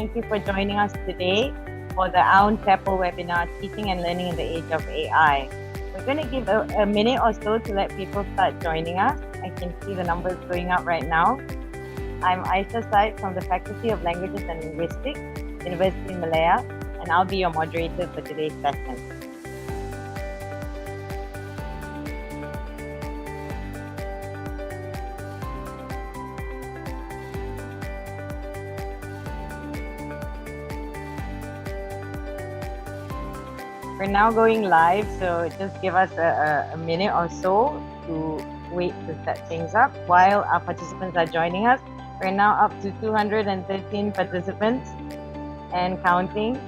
Thank you for joining us today for the Aun Chapel webinar, Teaching and Learning in the Age of AI. We're going to give a minute or so to let people start joining us. I can see the numbers going up right now. I'm Aisha Said from the Faculty of Languages and Linguistics, University Malaya, and I'll be your moderator for today's session. We're now going live, so just give us a minute or so to wait to set things up while our participants are joining us. We're now up to 213 participants and counting.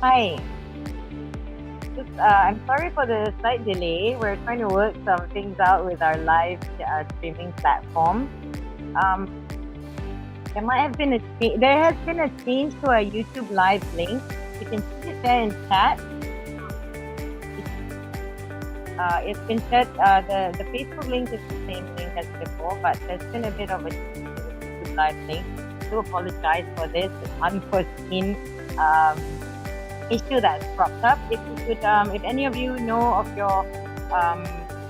Hi. I'm sorry for the slight delay. We're trying to work some things out with our live streaming platform. There has been a change to our YouTube live link. You can see it there in chat. It's been set. The Facebook link is the same link as before, but there's been a bit of a change to the YouTube live link. I do apologize for this unforeseen issue that's cropped up. If you could, if any of you know of your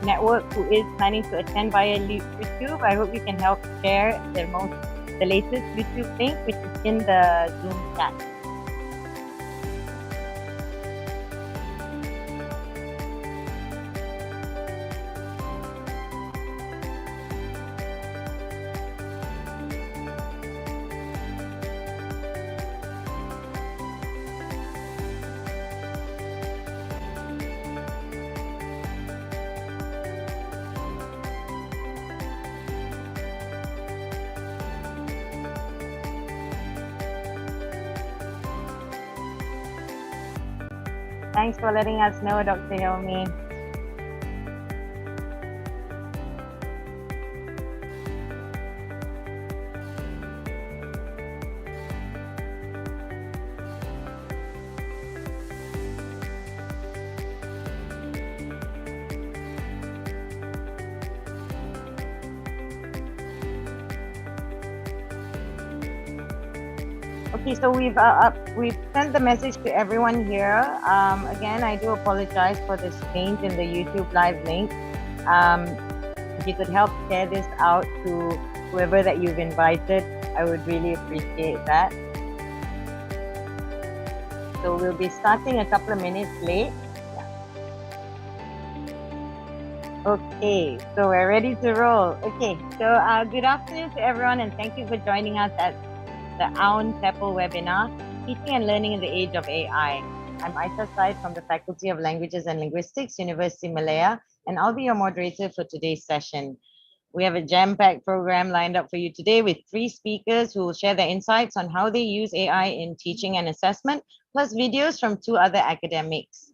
network who is planning to attend via YouTube, I hope you can help share the latest YouTube link, which is in the Zoom chat. Thanks for letting us know, Dr. Helmi. Okay, so we've sent the message to everyone here. Again, I do apologize for this change in the YouTube live link. If you could help share this out to whoever that you've invited, I would really appreciate that. So we'll be starting a couple of minutes late. Okay, so we're ready to roll. Okay, so good afternoon to everyone, and thank you for joining us at the AUN TEPL webinar, Teaching and Learning in the Age of AI. I'm Aisha Said from the Faculty of Languages and Linguistics, University Malaya, and I'll be your moderator for today's session. We have a jam-packed program lined up for you today with 3 speakers who will share their insights on how they use AI in teaching and assessment, plus videos from 2 other academics.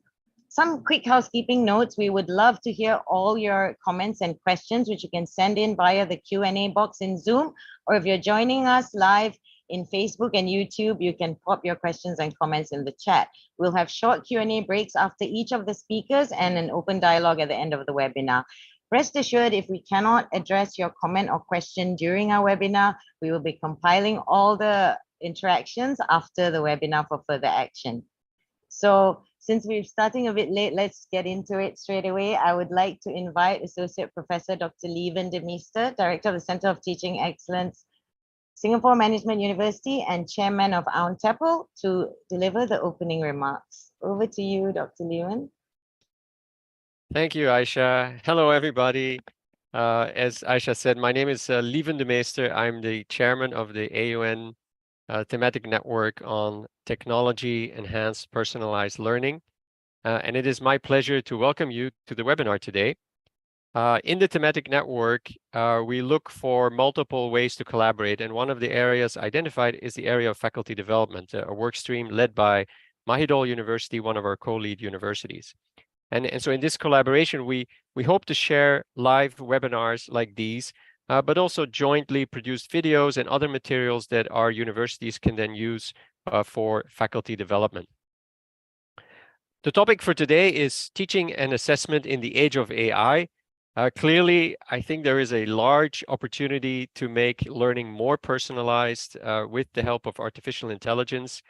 Some quick housekeeping notes. We would love to hear all your comments and questions, which you can send in via the Q&A box in Zoom, or if you're joining us live in Facebook and YouTube, you can pop your questions and comments in the chat. We'll have short Q&A breaks after each of the speakers and an open dialogue at the end of the webinar. Rest assured, if we cannot address your comment or question during our webinar, we will be compiling all the interactions after the webinar for further action. So since we're starting a bit late, let's get into it straight away. I would like to invite Associate Professor Dr. Lieven de Meester, Director of the Center of Teaching Excellence, Singapore Management University, and Chairman of AUN TEPL, to deliver the opening remarks. Over to you, Dr. Lieven. Thank you, Aisha. Hello, everybody. As Aisha said, my name is Lieven de Meester. I'm the chairman of the AUN Thematic Network on Technology Enhanced Personalized Learning. And it is my pleasure to welcome you to the webinar today. In the Thematic Network, we look for multiple ways to collaborate. And one of the areas identified is the area of faculty development, a work stream led by Mahidol University, one of our co-lead universities. And so in this collaboration, we hope to share live webinars like these, but also jointly produce videos and other materials that our universities can then use for faculty development. The topic for today is teaching and assessment in the age of AI. Clearly, I think there is a large opportunity to make learning more personalized with the help of artificial intelligence.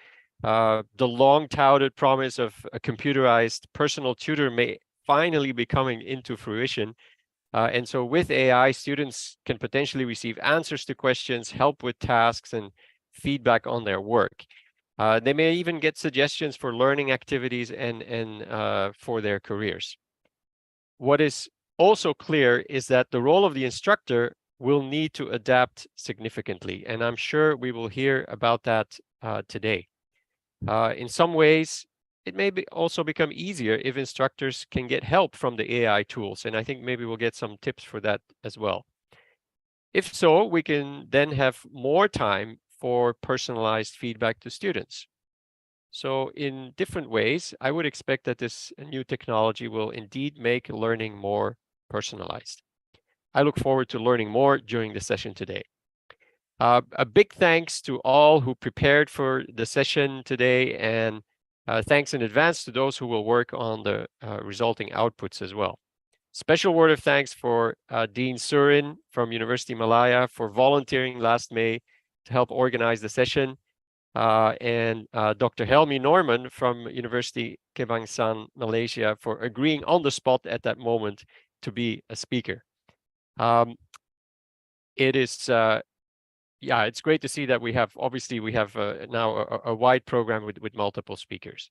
The long-touted promise of a computerized personal tutor may finally be coming into fruition. And so with AI, students can potentially receive answers to questions, help with tasks, and feedback on their work. They may even get suggestions for learning activities and for their careers. What is also clear is that the role of the instructor will need to adapt significantly, and I'm sure we will hear about that today. In some ways, it may also become easier if instructors can get help from the AI tools, and I think maybe we'll get some tips for that as well. If so, we can then have more time for personalized feedback to students. So in different ways, I would expect that this new technology will indeed make learning more personalized. I look forward to learning more during the session today. A big thanks to all who prepared for the session today, and thanks in advance to those who will work on the resulting outputs as well. Special word of thanks for Dean Surin from University Malaya for volunteering last May to help organize the session, and Dr. Helmi Norman from University Kebangsaan, Malaysia, for agreeing on the spot at that moment to be a speaker. It is yeah, it's great to see that we have now a wide program with multiple speakers.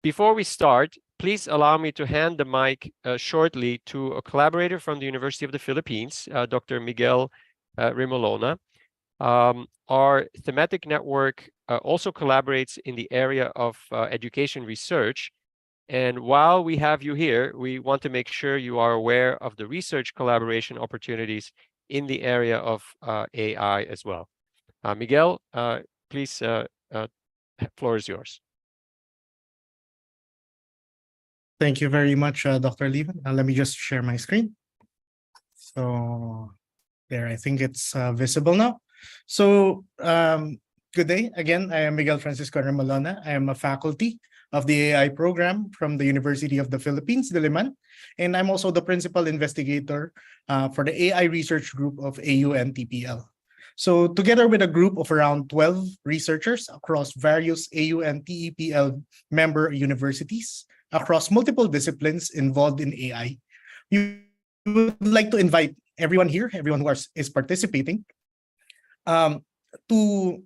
Before we start, please allow me to hand the mic shortly to a collaborator from the University of the Philippines, Dr. Miguel Ramalana. Our thematic network also collaborates in the area of education research. And while we have you here, we want to make sure you are aware of the research collaboration opportunities in the area of AI as well. Miguel, please, floor is yours. Thank you very much, Dr. Lieven. Let me just share my screen. So there, I think it's visible now. So good day. Again, I am Miguel Francisco Ramalana. I am a faculty of the AI program from the University of the Philippines, Diliman, and I'm also the principal investigator for the AI research group of AUN TPL. So together with a group of around 12 researchers across various AU and TEPL member universities across multiple disciplines involved in AI, we would like to invite everyone here, everyone who is participating, to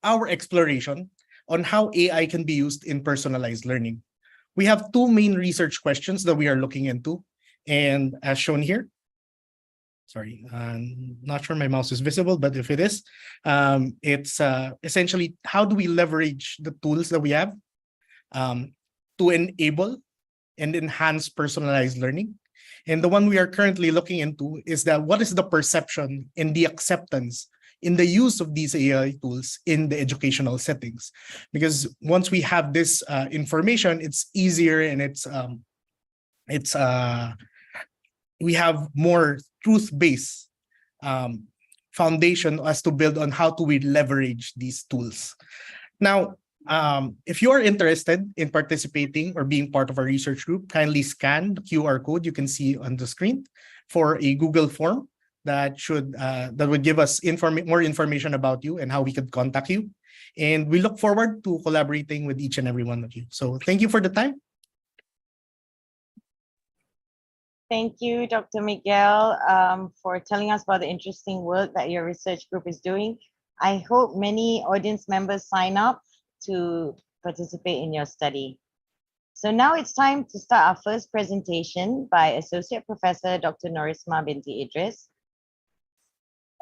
our exploration on how AI can be used in personalized learning. We have two main research questions that we are looking into, and as shown here, sorry, I'm not sure my mouse is visible, but if it is, it's essentially how do we leverage the tools that we have to enable and enhance personalized learning. And the one we are currently looking into is that what is the perception and the acceptance in the use of these AI tools in the educational settings? Because once we have this information, it's easier and we have more truth-based foundation as to build on how do we leverage these tools. Now, if you are interested in participating or being part of our research group, kindly scan the QR code you can see on the screen for a Google form that would give us more information about you and how we could contact you. And we look forward to collaborating with each and every one of you. So thank you for the time. Thank you, Dr. Miguel, for telling us about the interesting work that your research group is doing. I hope many audience members sign up to participate in your study. So now it's time to start our first presentation by Associate Professor Dr. Norisma Binti Idris.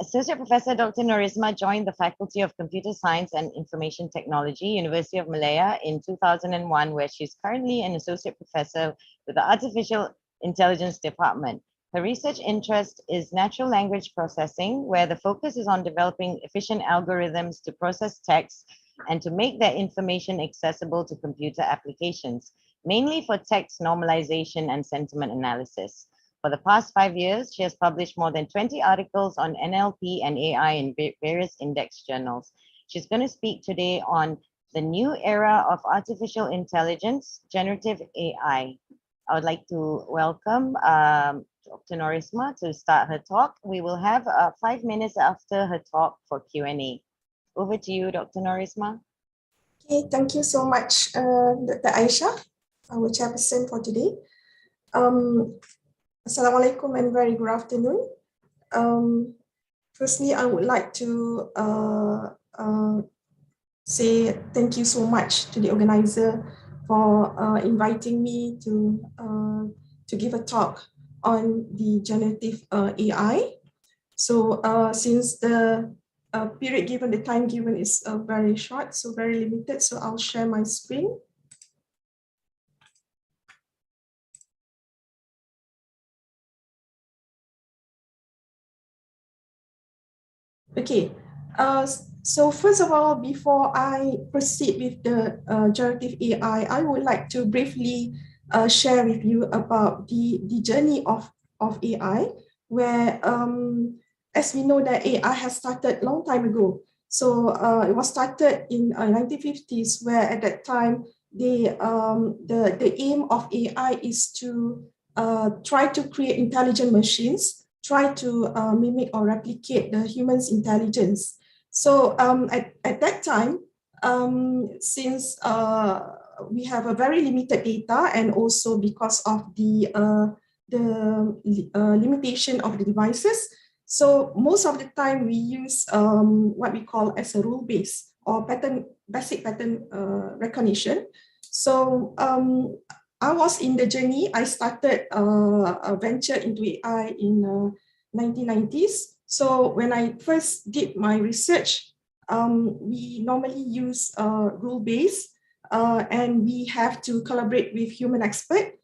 Associate Professor Dr. Norisma joined the Faculty of Computer Science and Information Technology, University of Malaya in 2001, where she's currently an Associate Professor with the Artificial Intelligence Department. Her research interest is natural language processing, where the focus is on developing efficient algorithms to process text and to make that information accessible to computer applications, mainly for text normalization and sentiment analysis. For the past 5 years, she has published more than 20 articles on NLP and AI in various index journals. She's going to speak today on the new era of artificial intelligence, generative AI. I would like to welcome Dr. Norisma to start her talk. We will have 5 minutes after her talk for Q&A. Over to you, Dr. Norisma. Okay, thank you so much, Dr. Aisha, our chairperson for today. Assalamualaikum and very good afternoon. Firstly, I would like to say thank you so much to the organizer for inviting me to give a talk on the generative AI. So since the period given, the time given is very short, so very limited, so I'll share my screen. Okay, so first of all, before I proceed with the generative AI, I would like to briefly share with you about the journey of AI, where as we know that AI has started a long time ago. So it was started in 1950s, where at that time, the aim of AI is to try to create intelligent machines, try to mimic or replicate the human's intelligence. So at that time, since we have a very limited data, and also because of the limitation of the devices, so most of the time we use what we call as a rule-based or basic pattern recognition. So I was in the journey. I started a venture into AI in 1990s. So when I first did my research, we normally use rule-based, and we have to collaborate with human experts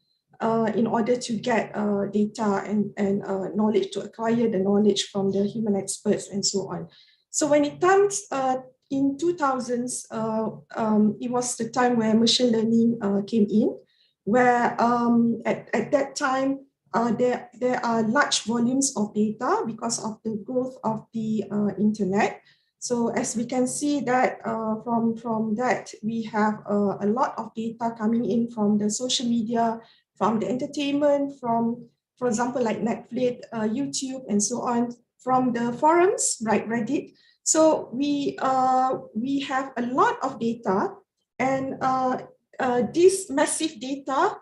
in order to get data and knowledge, to acquire the knowledge from the human experts and so on. So when it comes in 2000s, it was the time where machine learning came in, where at that time, there are large volumes of data because of the growth of the internet. So as we can see that from that, we have a lot of data coming in from the social media, from the entertainment, from, for example, like Netflix, YouTube, and so on. from the forums, right, Reddit. So we have a lot of data, and this massive data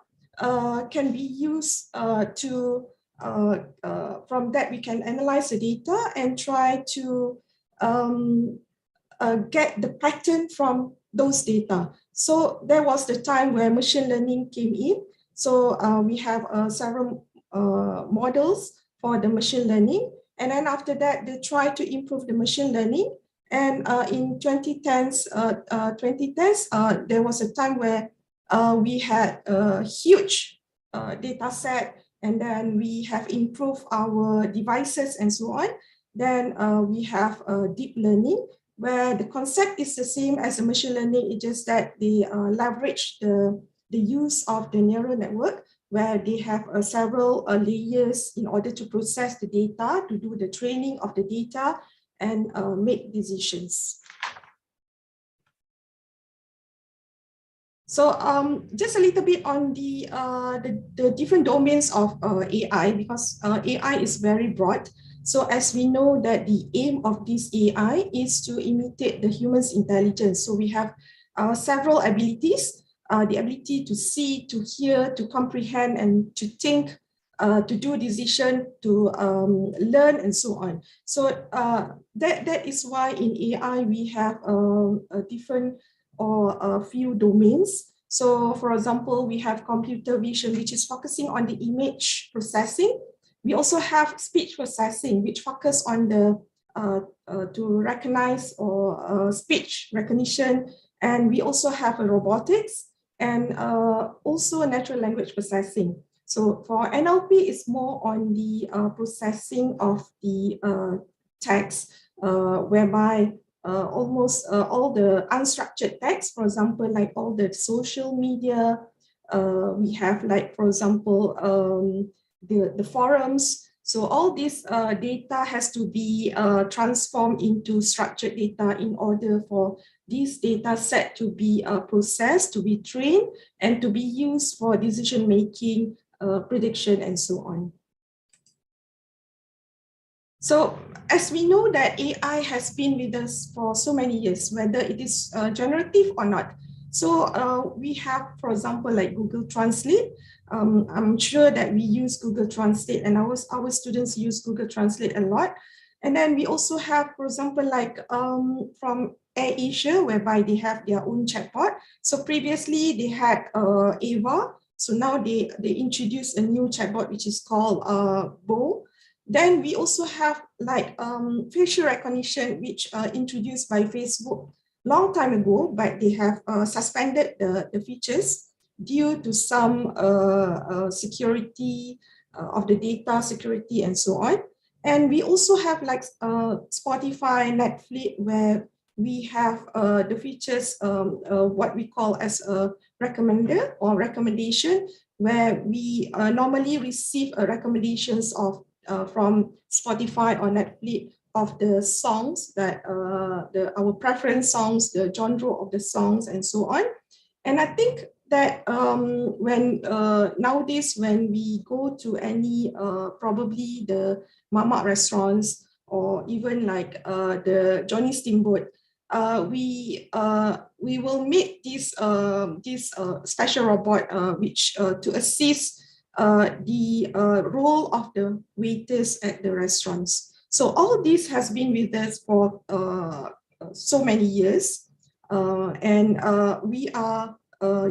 can be used to from that we can analyze the data and try to get the pattern from those data. So there was the time where machine learning came in. So we have several models for the machine learning. And then after that, they try to improve the machine learning. And in 2010s, there was a time where we had a huge data set, and then we have improved our devices and so on. Then we have deep learning, where the concept is the same as the machine learning. It's just that they leverage the use of the neural network, where they have several layers in order to process the data, to do the training of the data, and make decisions. So just a little bit on the different domains of AI, because AI is very broad. So as we know that the aim of this AI is to imitate the human's intelligence. So we have several abilities, the ability to see, to hear, to comprehend, and to think, to do decision, to learn, and so on. So that is why in AI we have a different or a few domains. So for example, we have computer vision, which is focusing on the image processing. We also have speech processing, which focus on the to recognize or speech recognition. And we also have a robotics and also natural language processing. So for NLP, it's more on the processing of the text, whereby almost all the unstructured text, for example, like all the social media, we have like, for example, the forums. So all this data has to be transformed into structured data in order for this data set to be processed, to be trained, and to be used for decision making, prediction, and so on. So as we know that AI has been with us for so many years, whether it is generative or not. So we have, for example, like Google Translate. I'm sure that we use Google Translate, and our students use Google Translate a lot. And then we also have, for example, like from AirAsia, whereby they have their own chatbot. So previously they had Ava. So now they introduced a new chatbot, which is called Bo. Then we also have like facial recognition, which introduced by Facebook long time ago, but they have suspended the features due to some security of the data security and so on. And we also have like Spotify, Netflix, where we have the features, what we call as a recommender or recommendation, where we normally receive recommendations of from Spotify or Netflix of the songs that our preference songs, the genre of the songs, and so on. And I think that when nowadays when we go to any probably the Mama restaurants or even like the Johnny Steamboat, we will meet this special robot which to assist the role of the waiters at the restaurants. So all this has been with us for so many years, and we are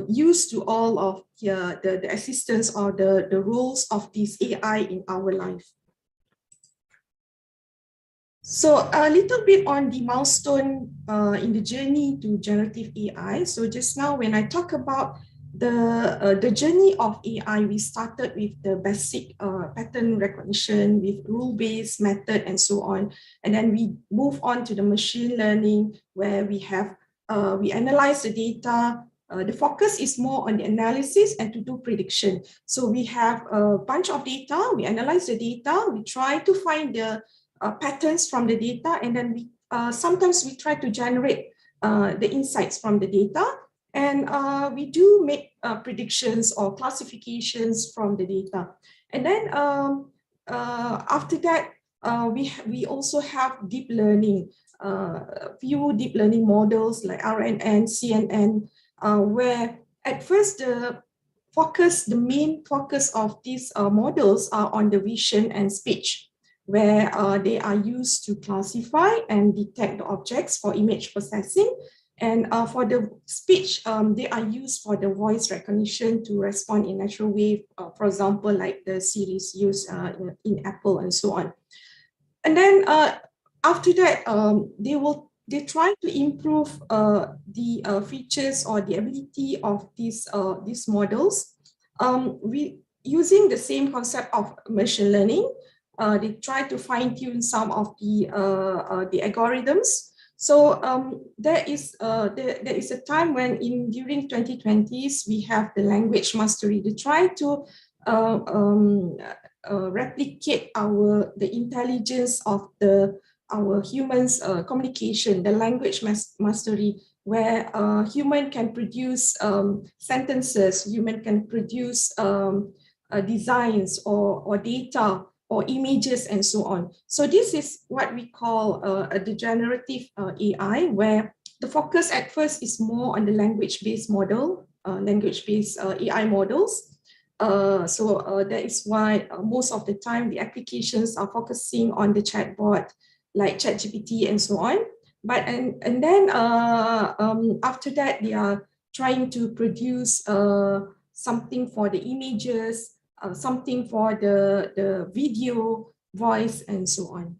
used to all of the assistance or the roles of this AI in our life. So a little bit on the milestone in the journey to generative AI. So just now when I talk about the journey of AI, we started with the basic pattern recognition with rule-based method and so on. And then we move on to the machine learning, where we have, we analyze the data. The focus is more on the analysis and to do prediction. So we have a bunch of data, we analyze the data, we try to find the patterns from the data, and then we sometimes we try to generate the insights from the data. And we do make predictions or classifications from the data. And then after that, we also have deep learning, few deep learning models like RNN, CNN, where at first the main focus of these models are on the vision and speech, where they are used to classify and detect the objects for image processing. And for the speech, they are used for the voice recognition to respond in natural way, for example, like the Siri's used in Apple and so on. And then after that, they try to improve the features or the ability of these models. Using the same concept of machine learning, they try to fine tune some of the algorithms. So there is a time when during 2020s we have the language mastery. They try to replicate the intelligence of our humans' communication, the language mastery, where human can produce sentences, human can produce designs or data or images and so on. So this is what we call the generative AI, where the focus at first is more on the language-based model, language-based AI models. That is why most of the time the applications are focusing on the chatbot like ChatGPT and so on. But and then after that, they are trying to produce something for the images, something for the video, voice, and so on.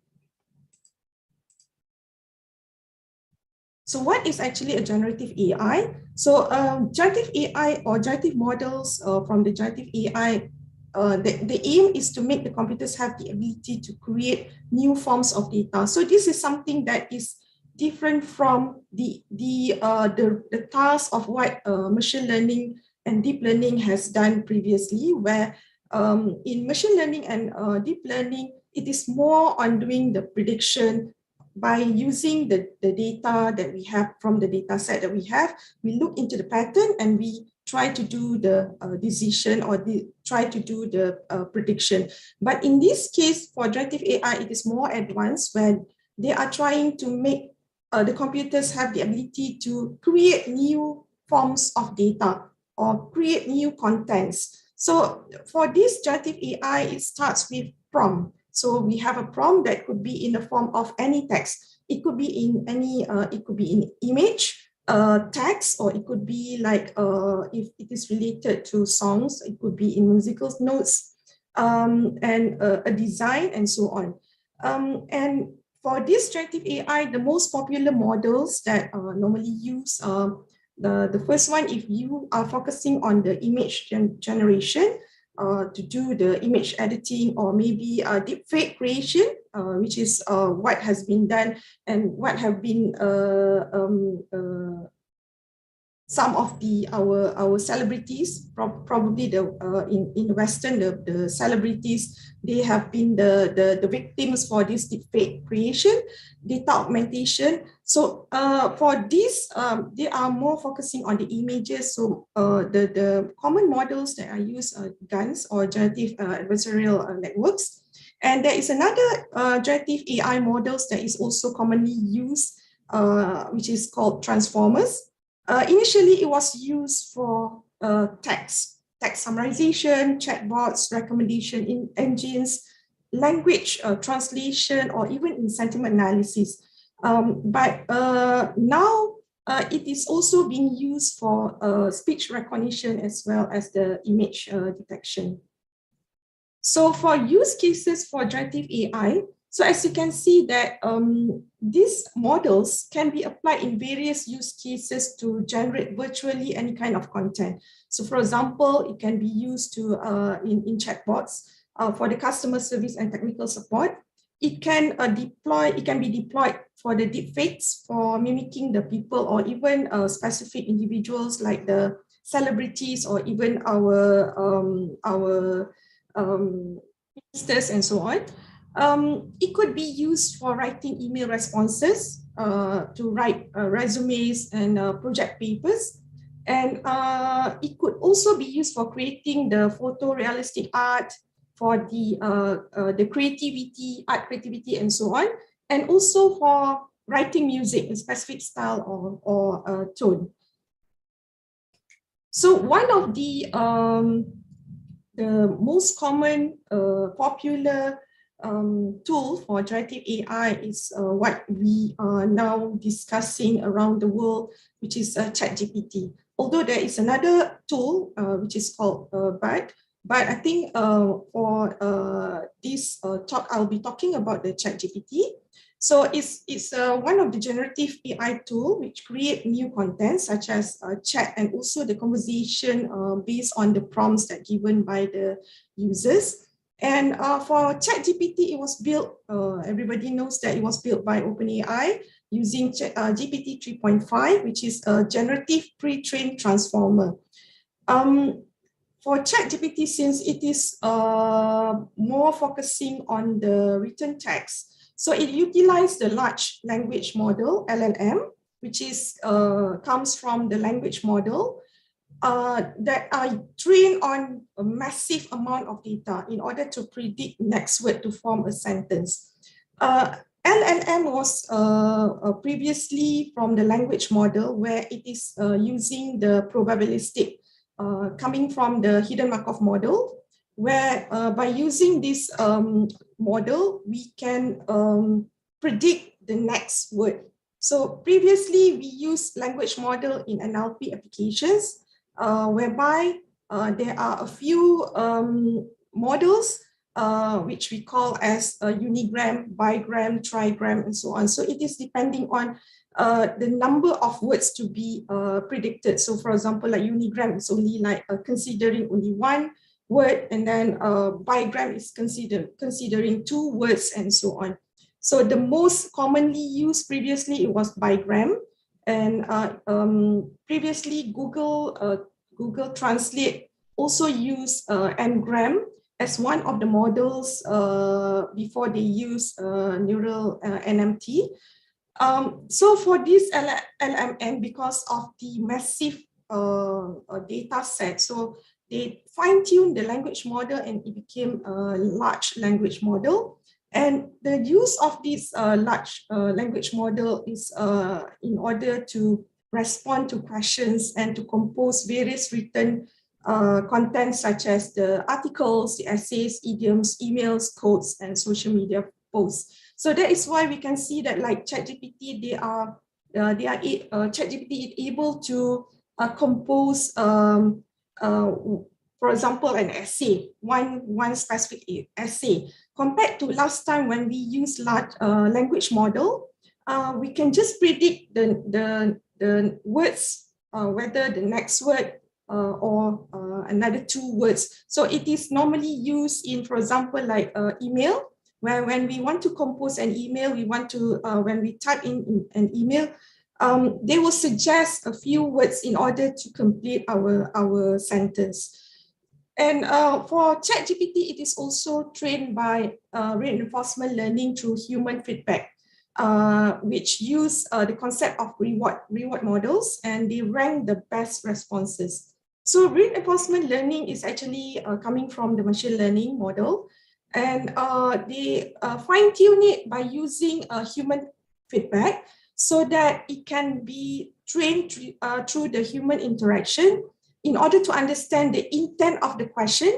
So what is actually a generative AI? So generative AI or generative models from the generative AI, the aim is to make the computers have the ability to create new forms of data. So this is something that is different from the task of what machine learning and deep learning has done previously, where in machine learning and deep learning, it is more on doing the prediction by using the data that we have from the data set that we have. We look into the pattern and we try to do the decision or try to do the prediction. But in this case, for generative AI, it is more advanced when they are trying to make the computers have the ability to create new forms of data or create new contents. So for this generative AI, it starts with prompt. So we have a prompt that could be in the form of any text. It could be in any, it could be in image, text, or it could be like if it is related to songs, it could be in musical notes, and a design and so on. And for this generative AI, the most popular models that are normally used, the first one, if you are focusing on the image generation, to do the image editing or maybe deepfake creation, which is what has been done and what have been some of our celebrities, probably in the Western, the celebrities, they have been the victims for this deepfake creation, data augmentation. So for this, they are more focusing on the images. So the common models that are used are GANs or generative adversarial networks. And there is another generative AI models that is also commonly used, which is called transformers. Initially, it was used for text summarization, chatbots, recommendation engines, language translation, or even in sentiment analysis. But now it is also being used for speech recognition as well as the image detection. So for use cases for generative AI, so as you can see that these models can be applied in various use cases to generate virtually any kind of content. So for example, it can be used to in chatbots for the customer service and technical support. It can be deployed for the deepfakes, for mimicking the people or even specific individuals like the celebrities or even our ministers and so on. It could be used for writing email responses, to write resumes and project papers. And it could also be used for creating the photorealistic art, for the creativity, art creativity, and so on, and also for writing music, a specific style or tone. So one of the most common popular tool for generative AI is what we are now discussing around the world, which is ChatGPT. Although there is another tool which is called Bard, but I think for this talk, I'll be talking about the ChatGPT. So it's one of the generative AI tool which create new content such as chat and also the conversation based on the prompts that given by the users. And for ChatGPT, it was built, everybody knows that it was built by OpenAI using GPT 3.5, which is a generative pre-trained transformer. For ChatGPT, since it is more focusing on the written text, so it utilized the large language model, LLM, which is comes from the language model that are trained on a massive amount of data in order to predict next word to form a sentence. LLM was previously from the language model where it is using the probabilistic coming from the hidden Markov model, where by using this model, we can predict the next word. So previously, we used language model in NLP applications, whereby there are a few models which we call as unigram, bigram, trigram, and so on. So it is depending on the number of words to be predicted. So for example, like unigram is only like considering only one word, and then bigram is considering 2 words, and so on. So the most commonly used previously, it was bigram, and previously Google Translate also used ngram as one of the models before they use neural NMT. So for this LMM, because of the massive data set, so they fine-tuned the language model and it became a large language model. And the use of this large language model is in order to respond to questions and to compose various written content such as the articles, the essays, idioms, emails, codes, and social media posts. So that is why we can see that like ChatGPT, ChatGPT is able to compose, for example, an essay, one specific essay. Compared to last time when we use large language model, we can just predict the words, whether the next word or another 2 words. So it is normally used in, for example, like email, where when we want to compose an email, we want to, when we type in an email, they will suggest a few words in order to complete our sentence. And for ChatGPT, it is also trained by reinforcement learning through human feedback, which use the concept of reward models, and they rank the best responses. So reinforcement learning is actually coming from the machine learning model, and they fine-tune it by using human feedback so that it can be trained through the human interaction in order to understand the intent of the question.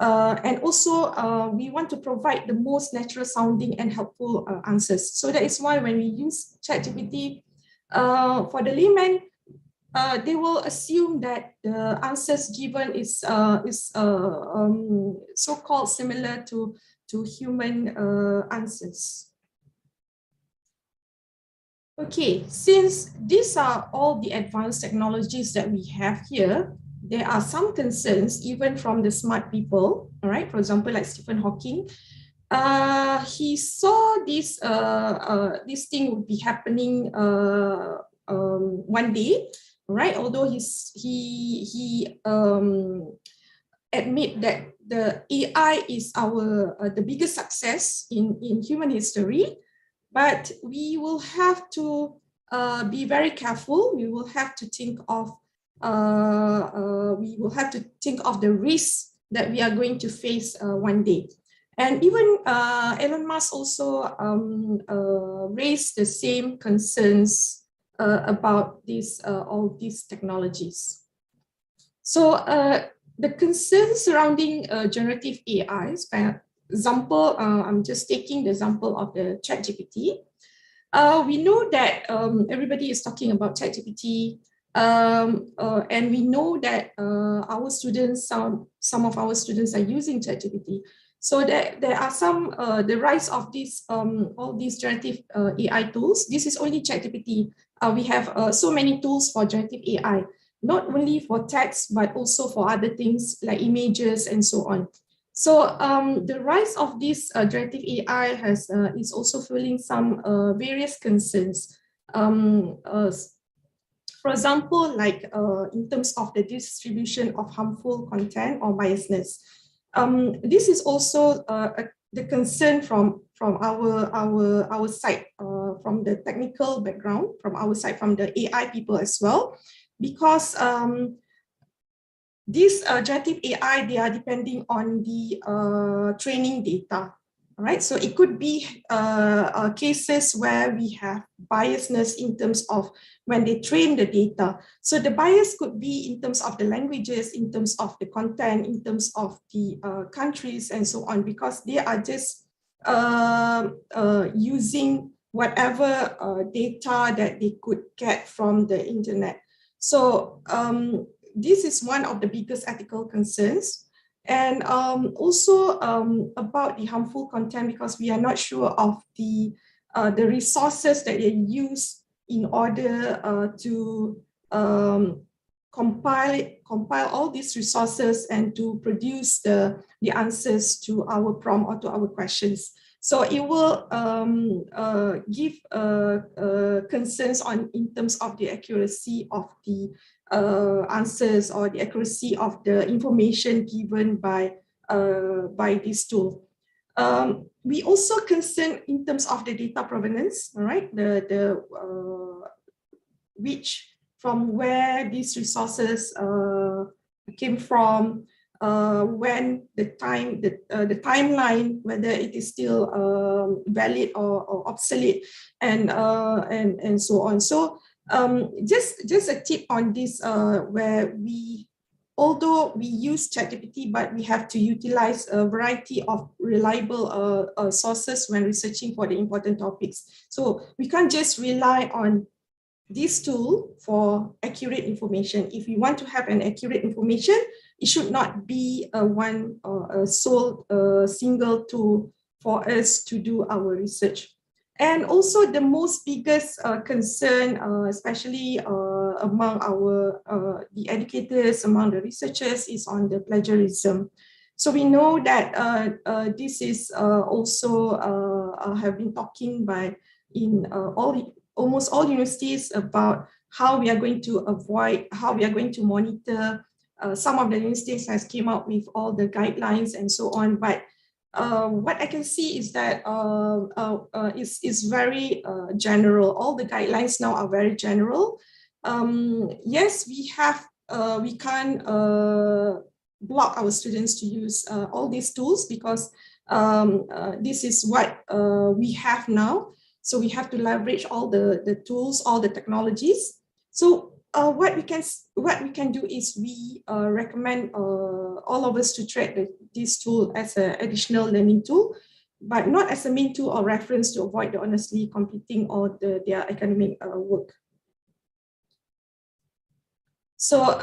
And also, we want to provide the most natural sounding and helpful answers. So that is why when we use ChatGPT, for the layman, they will assume that the answers given is so-called similar to human answers. Okay, since these are all the advanced technologies that we have here, there are some concerns even from the smart people, all right? For example, like Stephen Hawking, he saw this thing would be happening one day, right? Although he admit that the AI is the biggest success in human history, but we will have to be very careful. We will have to think of the risks that we are going to face one day. And even Elon Musk also raised the same concerns about all these technologies. So the concerns surrounding generative AI, for example, I'm just taking the example of the ChatGPT. We know that everybody is talking about ChatGPT, and we know that our students, some of our students are using ChatGPT. So there are some, the rise of these, all these generative AI tools. This is only ChatGPT. We have so many tools for generative AI, not only for text, but also for other things like images and so on. So the rise of this generative AI is also fueling some various concerns. For example, like in terms of the distribution of harmful content or biasness. This is also the concern from our side, from the technical background, from our side, from the AI people as well, because this generative AI, they are depending on the training data, right? So it could be cases where we have biasness in terms of when they train the data. So the bias could be in terms of the languages, in terms of the content, in terms of the countries and so on, because they are just using whatever data that they could get from the internet. So this is one of the biggest ethical concerns. And also about the harmful content, because we are not sure of the resources that they use in order to compile all these resources and to produce the answers to our prompt or to our questions. So it will give concerns in terms of the accuracy of the answers or the accuracy of the information given by this tool. We also concern in terms of the data provenance, all right? Which from where these resources came from, when the timeline, whether it is still valid or obsolete, and so on. So just a tip on this, where although we use ChatGPT, but we have to utilize a variety of reliable sources when researching for the important topics. So we can't just rely on this tool for accurate information. If we want to have an accurate information, it should not be a sole single tool for us to do our research. And also the most biggest concern, especially among the educators, among the researchers, is on the plagiarism. So we know that this is also have been talking in almost all universities about how we are going to avoid, how we are going to monitor. Some of the universities has came out with all the guidelines and so on, but what I can see is that is very general. All the guidelines now are very general. Yes, we can't block our students to use all these tools, because this is what we have now. So we have to leverage all the tools, all the technologies. So what we can do is we recommend all of us to treat this tool as an additional learning tool, but not as a main tool or reference to avoid the honestly completing all their academic work. So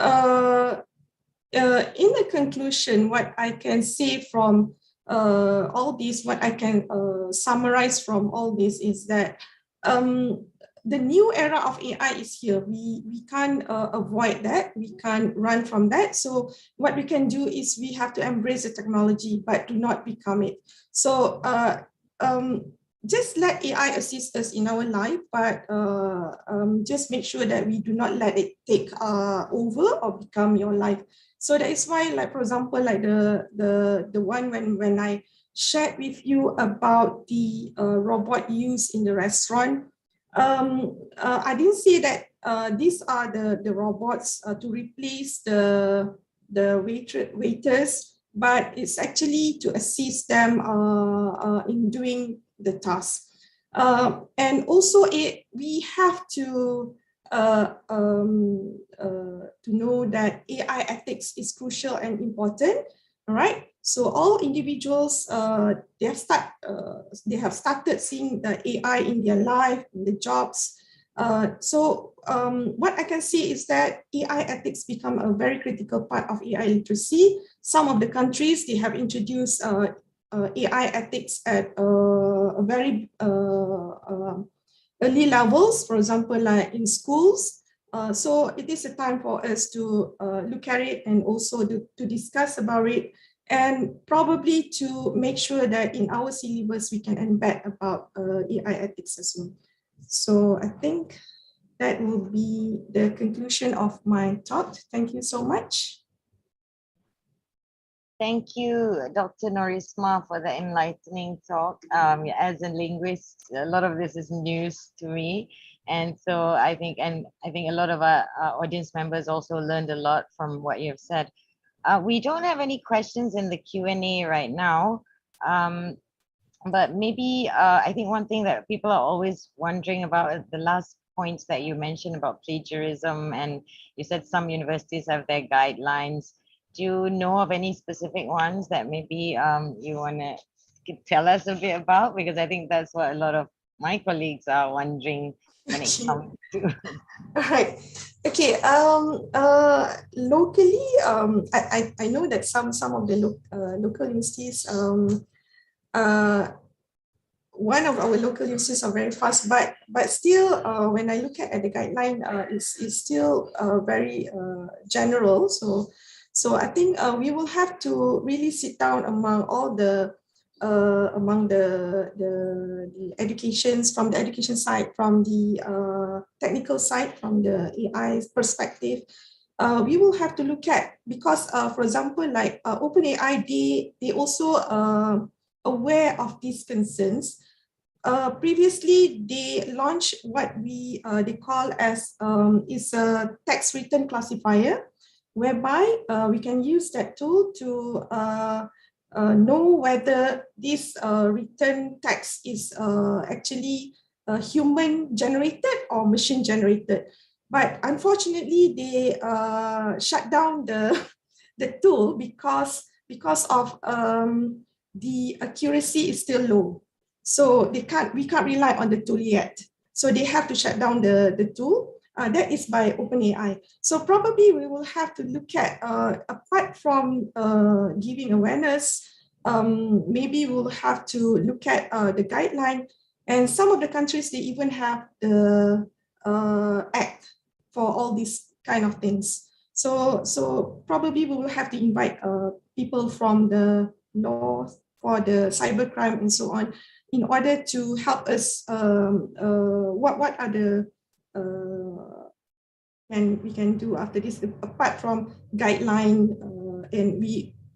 in the conclusion, what I can say from all this, what I can summarize from all this is that the new era of AI is here. We can't avoid that. We can't run from that. So what we can do is we have to embrace the technology, but do not become it. So just let AI assist us in our life, but just make sure that we do not let it take over or become your life. So that is why, like for example, like the one when I shared with you about the robot used in the restaurant, I didn't say that these are the robots to replace the waiters, but it's actually to assist them in doing the task. And also we have to know that AI ethics is crucial and important. All right. So all individuals, they have started seeing the AI in their life, in the jobs. What I can see is that AI ethics become a very critical part of AI literacy. Some of the countries, they have introduced AI ethics at a very early levels, for example, like in schools. So it is a time for us to look at it and also to discuss about it, and probably to make sure that in our syllabus we can embed about AI ethics as well. So I think that will be the conclusion of my talk. Thank you so much. Thank you, Dr. Norisma, for the enlightening talk. As a linguist, a lot of this is news to me. And so I think a lot of our audience members also learned a lot from what you have said. We don't have any questions in the Q&A right now. But maybe I think one thing that people are always wondering about is the last points that you mentioned about plagiarism, and you said some universities have their guidelines. Do you know of any specific ones that maybe you want to tell us a bit about? Because I think that's what a lot of my colleagues are wondering when it comes to. All right. Okay. Locally, I know that some of the local universities, one of our local universities are very fast, but still, when I look at the guideline, it's still very general. So I think we will have to really sit down among all the educations, from the education side, from the technical side, from the AI perspective. We will have to look at, because for example, like OpenAI, they also aware of these concerns. Previously, they launched what they call as is a text written classifier, whereby we can use that tool to know whether this written text is actually human generated or machine generated. But unfortunately, they shut down the tool because of the accuracy is still low. So we can't rely on the tool yet. So they have to shut down the tool. That is by OpenAI. So probably we will have to look at, apart from giving awareness, maybe we'll have to look at the guideline. And some of the countries, they even have the act for all these kind of things. So probably we will have to invite people from the law for the cybercrime and so on, in order to help us what are the and we can do after this, apart from guideline, and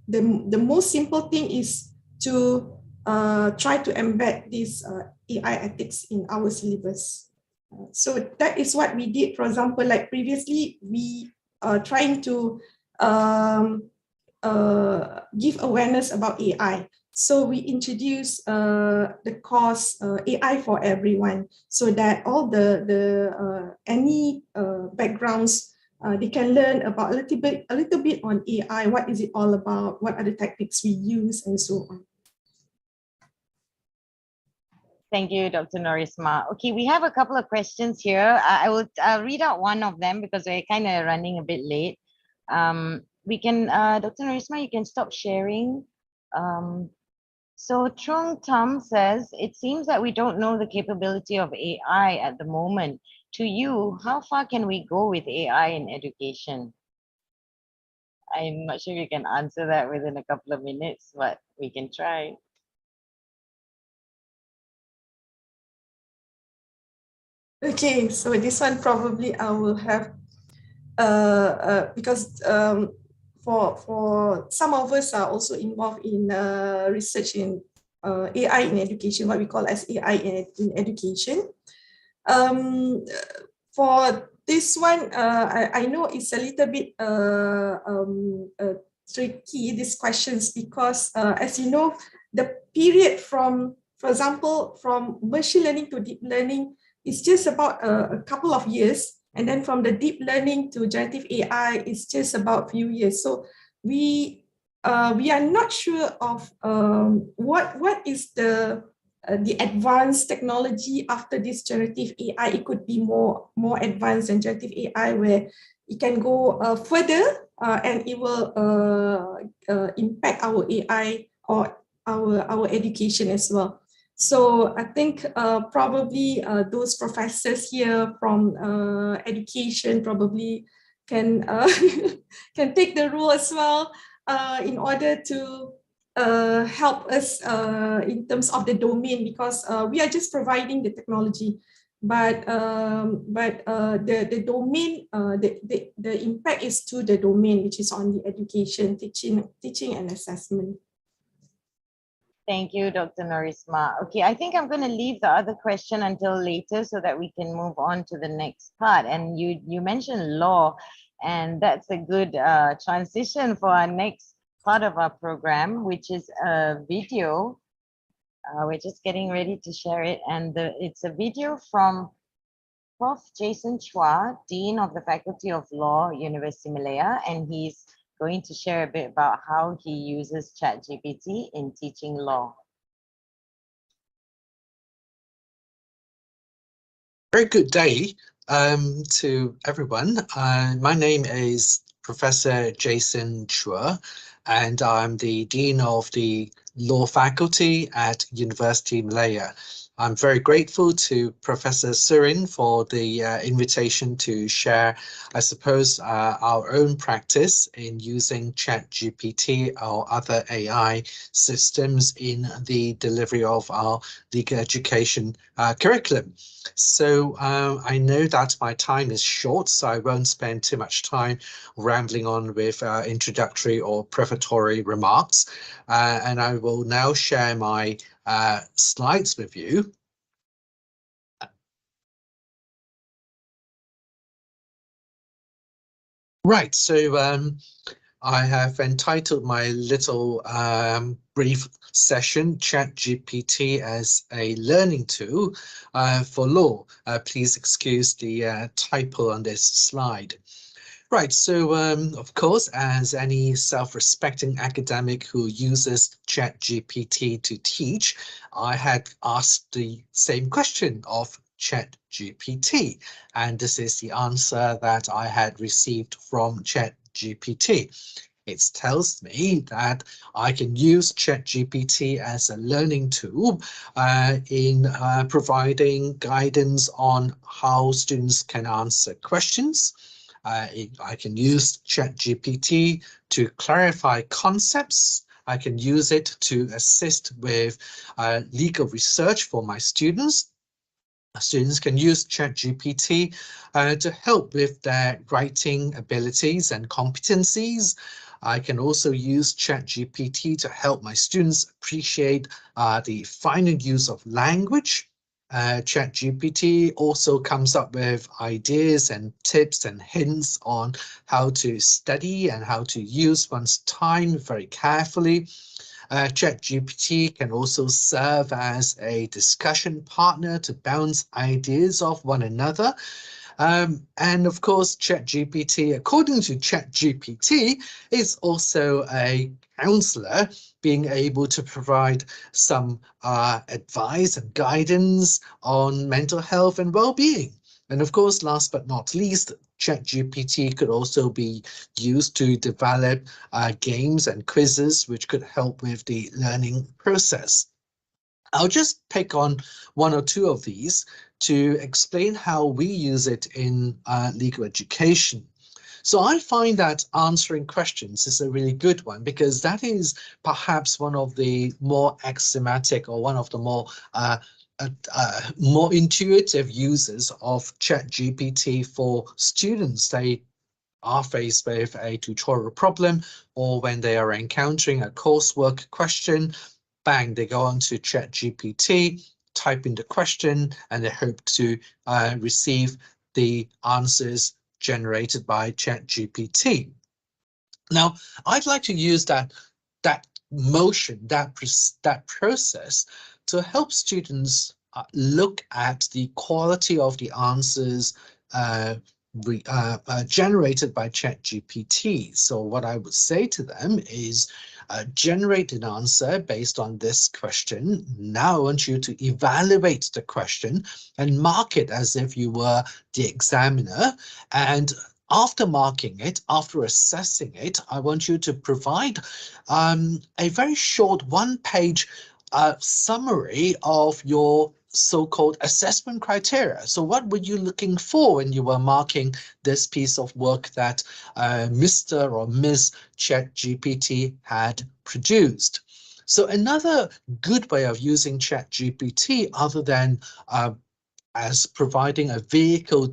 the most simple thing is to try to embed this AI ethics in our syllabus. So that is what we did. For example, like previously, we are trying to give awareness about AI. So we introduced the course AI for everyone, so that all the any backgrounds, they can learn about a little bit on AI. What is it all about? What are the techniques we use, and so on. Thank you, Dr. Norisma. Okay, we have a couple of questions here. I will read out one of them because we're kind of running a bit late. We can, Dr. Norisma, you can stop sharing. So Trung Tam says, it seems that we don't know the capability of AI at the moment. To you, how far can we go with AI in education? I'm not sure you can answer that within a couple of minutes, but we can try. Okay, so this one probably I will have, because for some of us are also involved in research in AI in education, what we call as AI in education. For this one, I know it's a little bit tricky, these questions, because as you know, the period from, for example, from machine learning to deep learning is just about a couple of years. And then from the deep learning to generative AI is just about a few years. So we are not sure of what is the advanced technology after this generative AI. It could be more advanced than generative AI, where it can go further and it will impact our AI or our education as well. So I think probably those professors here from education probably can can take the role as well in order to help us in terms of the domain, because we are just providing the technology, but the domain, the impact is to the domain, which is on the education, teaching and assessment. Thank you, Dr. Norisma. Okay, I think I'm going to leave the other question until later so that we can move on to the next part. And you mentioned law, and that's a good transition for our next part of our program, which is a video. We're just getting ready to share it, and it's a video from Prof. Jason Chua, Dean of the Faculty of Law, University Malaya, and he's going to share a bit about how he uses ChatGPT in teaching law. Very good day to everyone. My name is Professor Jason Chua, and I'm the Dean of the Law Faculty at University Malaya. I'm very grateful to Professor Surin for the invitation to share, I suppose, our own practice in using ChatGPT or other AI systems in the delivery of our legal education curriculum. So I know that my time is short, so I won't spend too much time rambling on with introductory or prefatory remarks. And I will now share my slides with you. Right, so I have entitled my little brief session, ChatGPT as a learning tool for law. Please excuse the typo on this slide. Right, so of course, as any self-respecting academic who uses ChatGPT to teach, I had asked the same question of ChatGPT, and this is the answer that I had received from ChatGPT. It tells me that I can use ChatGPT as a learning tool in providing guidance on how students can answer questions. I can use ChatGPT to clarify concepts. I can use it to assist with legal research for my students. Students can use ChatGPT to help with their writing abilities and competencies. I can also use ChatGPT to help my students appreciate the finer use of language. ChatGPT also comes up with ideas and tips and hints on how to study and how to use one's time very carefully. ChatGPT can also serve as a discussion partner to bounce ideas off one another. And of course, ChatGPT, according to ChatGPT, is also a counselor, being able to provide some advice and guidance on mental health and well-being. And of course, last but not least, ChatGPT could also be used to develop games and quizzes, which could help with the learning process. I'll just pick on one or two of these to explain how we use it in legal education. So I find that answering questions is a really good one, because that is perhaps one of the more axiomatic or one of the more intuitive uses of ChatGPT for students. They are faced with a tutorial problem, or when they are encountering a coursework question, bang, they go on to ChatGPT, type in the question, and they hope to receive the answers generated by ChatGPT. Now, I'd like to use that motion, that process, to help students look at the quality of the answers generated by ChatGPT. So what I would say to them is, generate an answer based on this question. Now I want you to evaluate the question and mark it as if you were the examiner. And after marking it, after assessing it, I want you to provide a very short one-page summary of your so-called assessment criteria. So what were you looking for when you were marking this piece of work that Mr. or Ms. ChatGPT had produced? So another good way of using ChatGPT, other than as providing a vehicle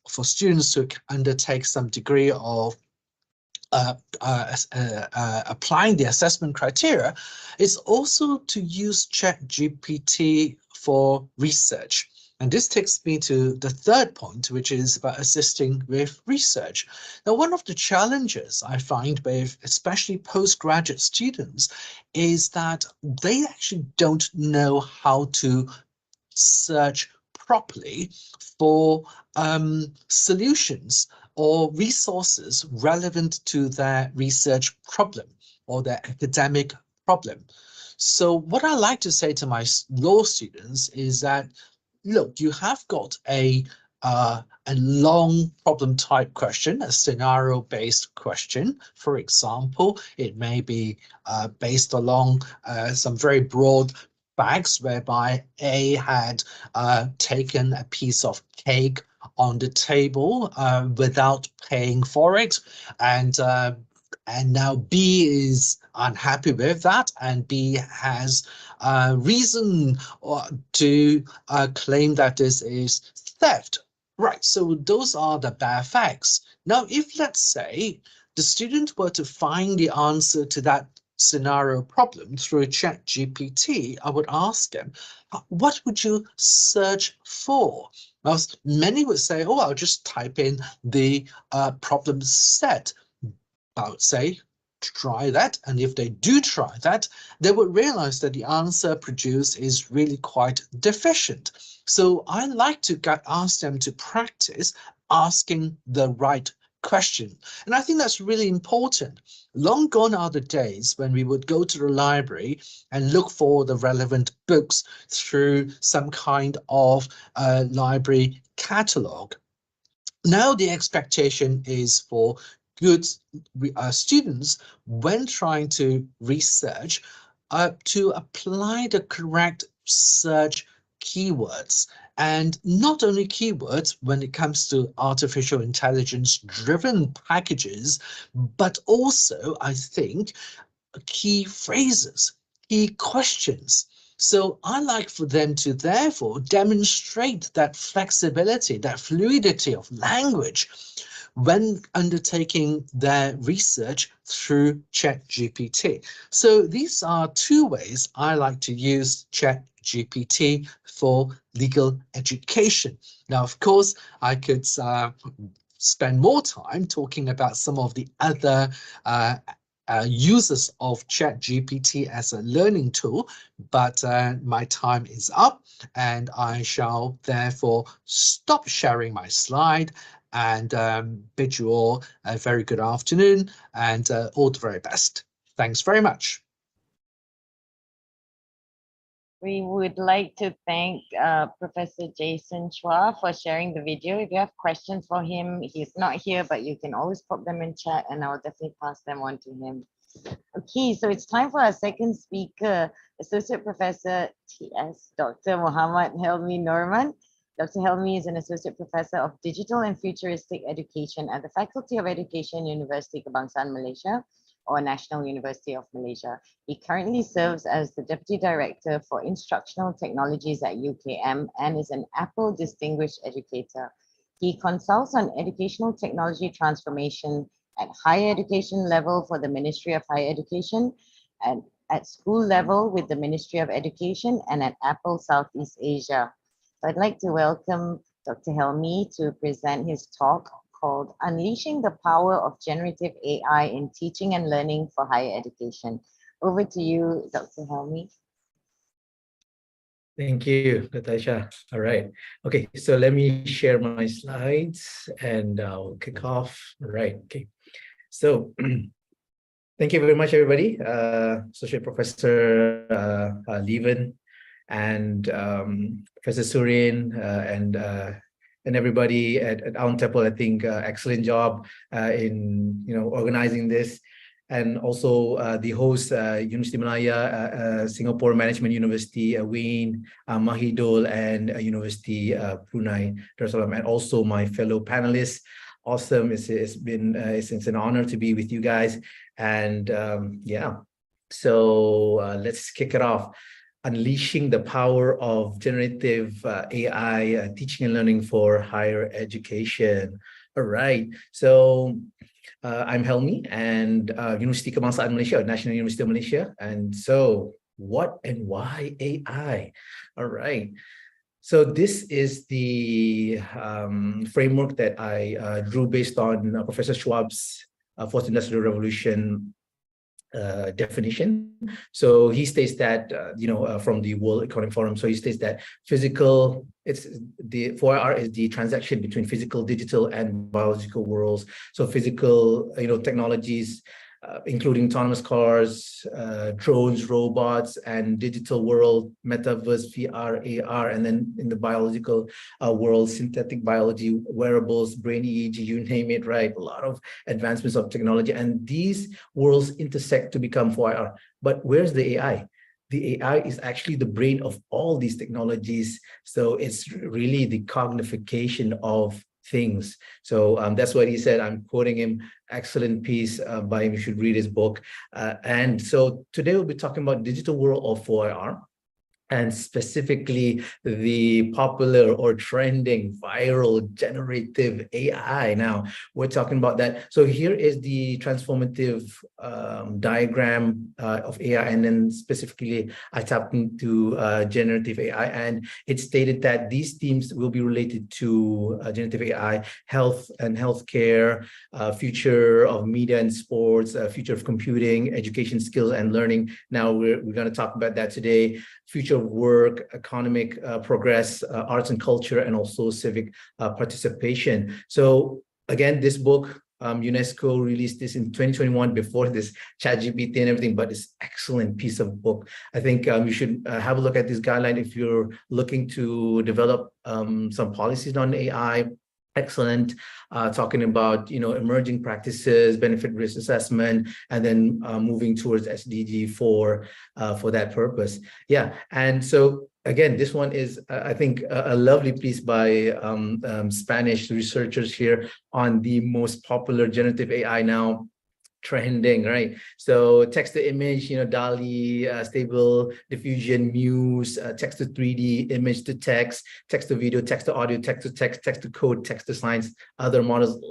for students to undertake some degree of applying the assessment criteria, is also to use ChatGPT for research. And this takes me to the third point, which is about assisting with research. Now, one of the challenges I find with especially postgraduate students is that they actually don't know how to search properly for solutions or resources relevant to their research problem or their academic problem. So what I like to say to my law students is that, look, you have got a long problem type question, a scenario based question. For example, it may be based along some very broad facts, whereby A had taken a piece of cake on the table without paying for it, and now B is unhappy with that, and B has reason to claim that this is theft. Right, so those are the bad facts. Now, if let's say the student were to find the answer to that scenario problem through ChatGPT, I would ask them, what would you search for? Now, many would say, oh, I'll just type in the problem set. I would say, try that. And if they do try that, they would realize that the answer produced is really quite deficient. So I like to ask them to practice asking the right question. And I think that's really important. Long gone are the days when we would go to the library and look for the relevant books through some kind of library catalog. Now the expectation is for good students, when trying to research, to apply the correct search keywords. And not only keywords when it comes to artificial intelligence driven packages, but also, I think, key phrases, key questions. So I like for them to therefore demonstrate that flexibility, that fluidity of language when undertaking their research through ChatGPT. So these are two ways I like to use ChatGPT for legal education. Now, of course, I could spend more time talking about some of the other uses of ChatGPT as a learning tool, but my time is up, and I shall therefore stop sharing my slide and bid you all a very good afternoon and all the very best. Thanks very much. We would like to thank Professor Jason Chua for sharing the video. If you have questions for him, he's not here, but you can always pop them in chat and I'll definitely pass them on to him. Okay, so it's time for our second speaker, Associate Professor TS, Dr. Muhammad Helmi Norman. Dr. Helmi is an Associate Professor of Digital and Futuristic Education at the Faculty of Education, University Kebangsaan Malaysia, or National University of Malaysia. He currently serves as the Deputy Director for Instructional Technologies at UKM and is an Apple Distinguished Educator. He consults on educational technology transformation at higher education level for the Ministry of Higher Education, and at school level with the Ministry of Education, and at Apple Southeast Asia. So I'd like to welcome Dr. Helmi to present his talk called Unleashing the Power of Generative AI in Teaching and Learning for Higher Education. Over to you, Dr. Helmi. Thank you, Natasha. All right. Okay, so let me share my slides and I'll kick off. All right. Okay. So thank you very much, everybody. Associate Professor Lieven and Professor Surin and everybody at Temple. I think excellent job in organizing this. And also the host, University Malaya, Singapore Management University, Wayne, Mahidol, and University Brunei Darussalam, and also my fellow panelists. Awesome! It's an honor to be with you guys, and yeah. So let's kick it off. Unleashing the power of generative AI, teaching and learning for higher education. All right. So. I'm Helmi, and University Kebangsaan Malaysia, National University of Malaysia. And so, what and why AI? All right. So this is the framework that I drew based on Professor Schwab's Fourth Industrial Revolution definition. So he states that from the World Economic Forum. So he states that physical, it's the 4R is the transaction between physical, digital, and biological worlds. So physical, technologies, including autonomous cars, drones, robots, and digital world, metaverse, VR, AR, and then in the biological world, synthetic biology, wearables, brain EEG, you name it, right? A lot of advancements of technology, and these worlds intersect to become 4R. But where's the AI? The AI is actually the brain of all these technologies. So it's really the cognification of things. So that's what he said. I'm quoting him. Excellent piece by him. You should read his book. And so today we'll be talking about digital world of 4R, and specifically the popular or trending viral generative AI. Now we're talking about that. So here is the transformative diagram of AI, and then specifically I tapped into generative AI, and it stated that these themes will be related to generative AI, health and healthcare, future of media and sports, future of computing, education, skills, and learning. Now we're going to talk about that today. Future of work, economic progress, arts and culture, and also civic participation. So again, this book, UNESCO released this in 2021 before this ChatGPT and everything, but it's excellent piece of book. I think you should have a look at this guideline if you're looking to develop some policies on AI. Excellent, talking about emerging practices, benefit risk assessment, and then moving towards SDG for that purpose. Yeah, and so again, this one is I think a lovely piece by Spanish researchers here on the most popular generative AI now trending, right? So text to image, DALI, stable diffusion, Muse, text to 3D, image to text to video, text to audio, text to text, text to code, text to science, other models.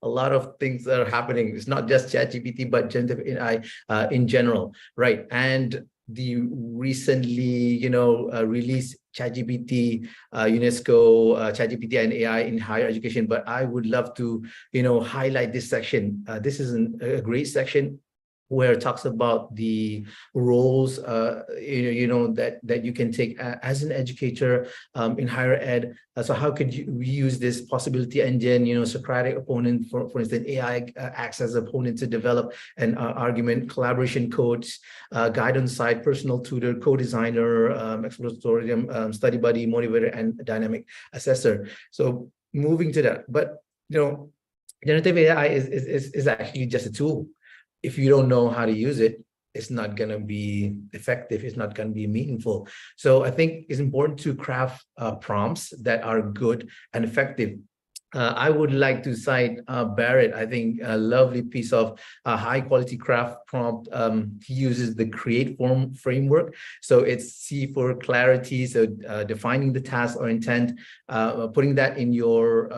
A lot of things that are happening. It's not just ChatGPT, but generative AI in general, right? And the recently, released ChatGPT, UNESCO, ChatGPT and AI in higher education. But I would love to, highlight this section. This is a great section where it talks about the roles, that you can take as an educator in higher ed. So how could we use this possibility engine, Socratic opponent, for instance, AI acts as an opponent to develop an argument, collaboration coach, guide on site, personal tutor, co-designer, exploratorium, study buddy, motivator, and dynamic assessor. So moving to that, but generative AI is actually just a tool. If you don't know how to use it, it's not going to be effective. It's not going to be meaningful. So I think it's important to craft prompts that are good and effective. I would like to cite Barrett. I think a lovely piece of high quality craft prompt. He uses the create form framework. So it's C for clarity. So defining the task or intent, putting that in your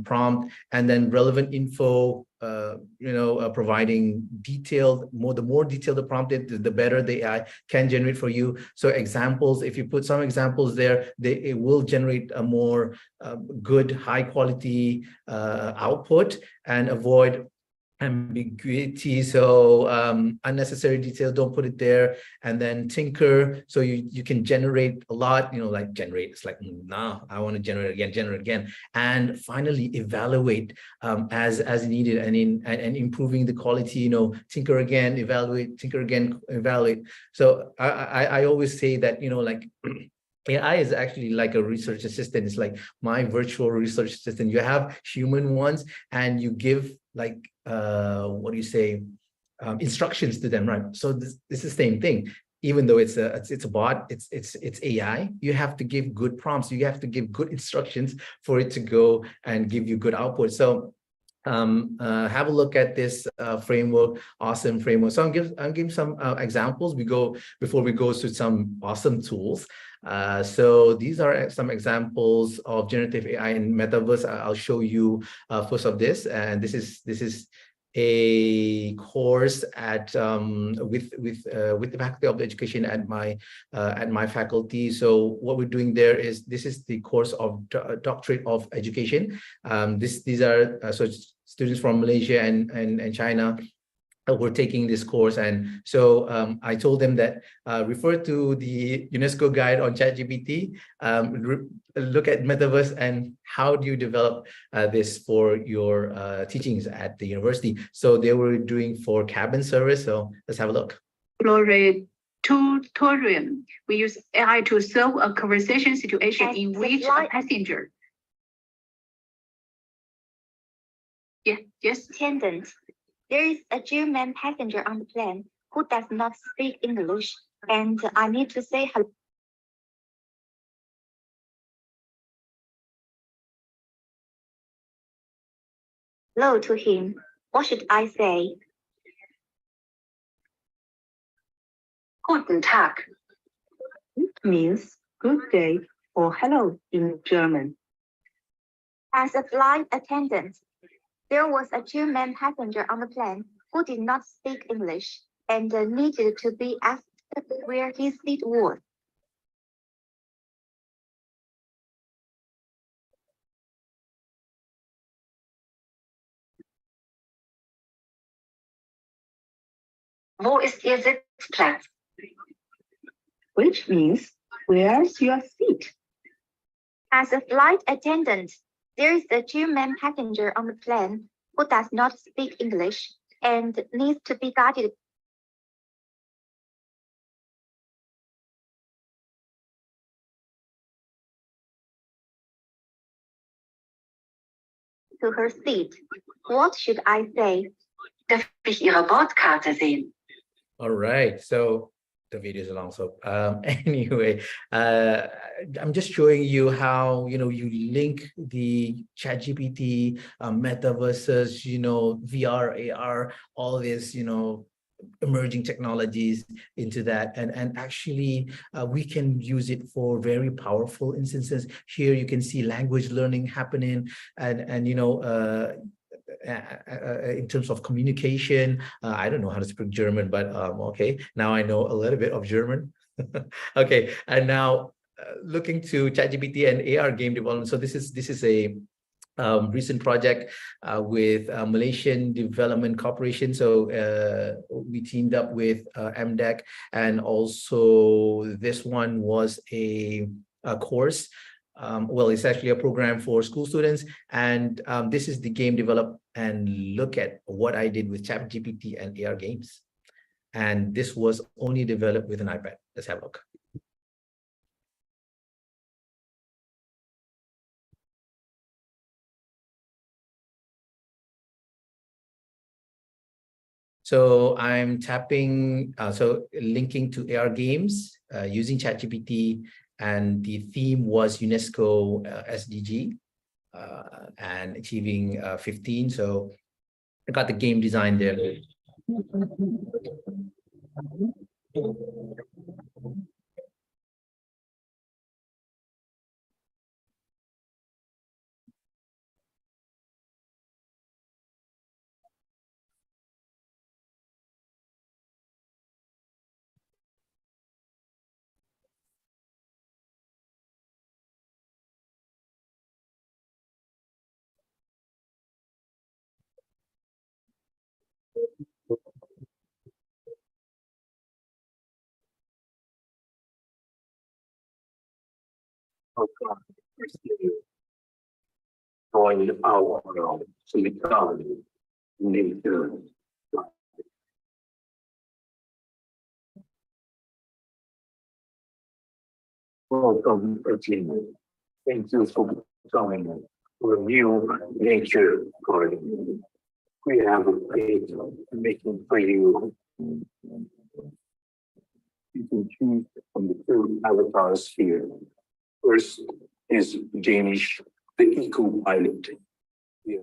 prompt, and then relevant info, providing the more detailed the prompt, the better the AI can generate for you. So examples, if you put some examples there, it will generate a more good, high quality output and avoid ambiguity. So unnecessary details, don't put it there. And then tinker, so you can generate a lot, like generate, it's like, nah, I want to generate again. And finally evaluate as needed, and improving the quality, tinker again, evaluate, tinker again, evaluate. So I always say that, like AI is actually like a research assistant. It's like my virtual research assistant. You have human ones and you give like instructions to them, right? So this is the same thing. Even though it's a bot, it's AI, you have to give good prompts, you have to give good instructions for it to go and give you good output. So have a look at this framework, awesome framework. So I'll give some examples before we go to some awesome tools. So these are some examples of generative AI in metaverse. I'll show you first of this, and this is a course at with the Faculty of Education at my faculty. So what we're doing there is, this is the course of Doctorate of Education. These are so students from Malaysia and China were taking this course. And so I told them that refer to the UNESCO guide on ChatGPT, look at metaverse and how do you develop this for your teachings at the university. So they were doing for cabin service. So let's have a look. Tutorial. We use AI to solve a conversation situation in which a passenger. Yes. Attendant. There is a German passenger on the plane who does not speak English, and I need to say hello to him. What should I say? Guten Tag. It means good day or hello in German. As a flight attendant, there was a German passenger on the plane who did not speak English and needed to be asked where his seat was. Wo ist Ihr Sitzplatz? Which means, where's your seat? As a flight attendant, there is a German passenger on the plane who does not speak English and needs to be guided to her seat. What should I say? Darf ich Ihre Bordkarte sehen? All right, so the video is long, so anyway, I'm just showing you how you link the ChatGPT, metaverses, VR, AR, all this emerging technologies into that, and actually we can use it for very powerful instances. Here you can see language learning happening, and in terms of communication. I don't know how to speak German, but okay, now I know a little bit of German. Okay, and now looking to ChatGPT and AR game development. So this is a recent project with Malaysian Development Corporation. So we teamed up with MDEC, and also this one was a course. Well, it's actually a program for school students, and this is the game developed. And look at what I did with ChatGPT and AR games. And this was only developed with an iPad. Let's have a look. So I'm tapping, so linking to AR games using ChatGPT, and the theme was UNESCO SDG and achieving 15. So I got the game design there. Join our Silicon nature. Welcome again. Thank you for coming to a new nature garden. We have a page making for you. You can choose from the two avatars here. First is Danish, the eco-pilot. The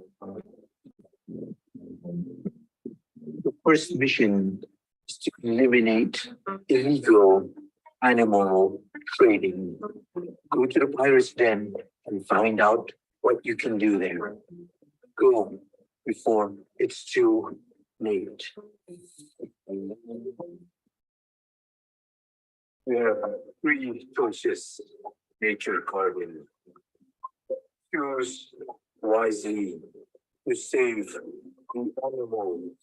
first mission is to eliminate illegal animal trading. Go to the pirate's den and find out what you can do there. Go before it's too late. We have three choices, nature garden. Choose wisely to save the animals.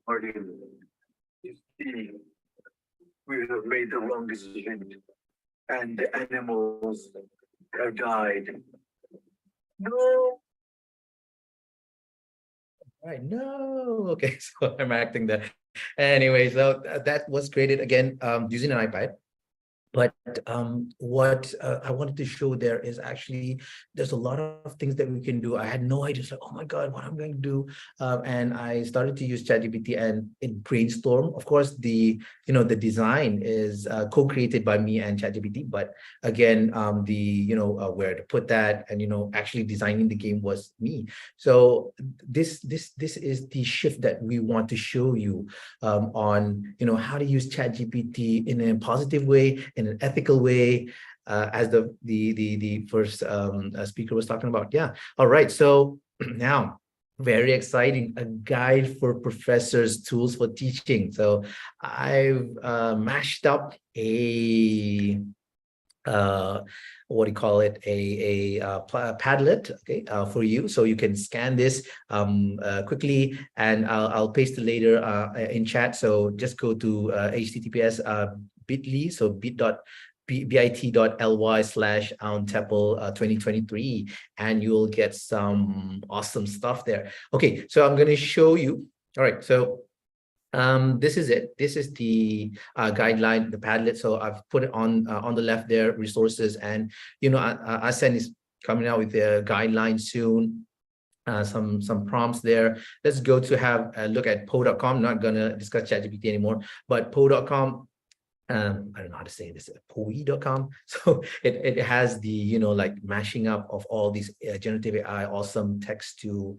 Garden. You see, we have made the wrong decision, and the animals have died. No. Right. No. Okay. So I'm acting that. Anyway, so that was created again using an iPad. But what I wanted to show there is actually there's a lot of things that we can do. I had no idea. It's like, oh my God, what I'm going to do. And I started to use ChatGPT and it brainstorm. Of course, the design is co-created by me and ChatGPT. But again, where to put that and actually designing the game was me. So this is the shift that we want to show you on how to use ChatGPT in a positive way, in an ethical way, as the first speaker was talking about. Yeah. All right. So now, very exciting, a guide for professors, tools for teaching. So I've mashed up a what do you call it, a Padlet, okay, for you, so you can scan this quickly, and I'll paste it later in chat. So just go to https bit.ly, so bit.ly/Auntepel 2023, and you'll get some awesome stuff there. Okay, so I'm going to show you. All right, so this is it. This is the guideline, the Padlet. So I've put it on the left there, resources, and Asen is coming out with the guideline soon. Some prompts there. Let's go to have a look at po.com. Not gonna discuss ChatGPT anymore, but po.com. I don't know how to say this, poi.com. So it has the like mashing up of all these generative AI awesome text to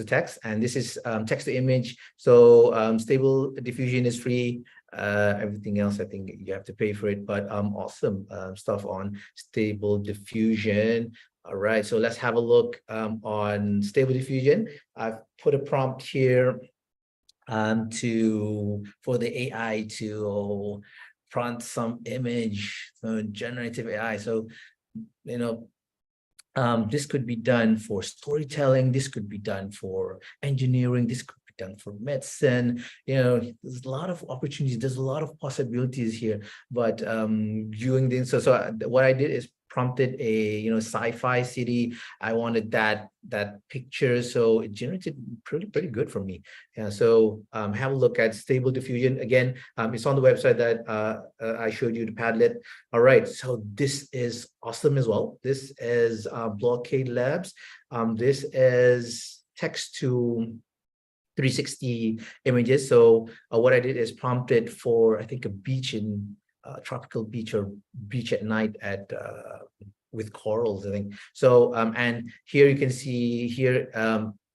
text, and this is text to image. So stable diffusion is free. Everything else I think you have to pay for it, but awesome stuff on stable diffusion. All right, so let's have a look on stable diffusion. I've put a prompt here for the AI to prompt some image, so generative AI. So this could be done for storytelling, this could be done for engineering, this could be done for medicine. There's a lot of opportunities, there's a lot of possibilities here. But doing this, so what I did is prompted a sci-fi city. I wanted that picture, so it generated pretty good for me. Yeah, so have a look at stable diffusion. Again, it's on the website that I showed you, the Padlet. All right, so this is awesome as well. This is Blockade Labs. This is text to 360 images. So what I did is prompted for, I think, a beach in tropical beach or beach at night at with corals, I think. So and here you can see here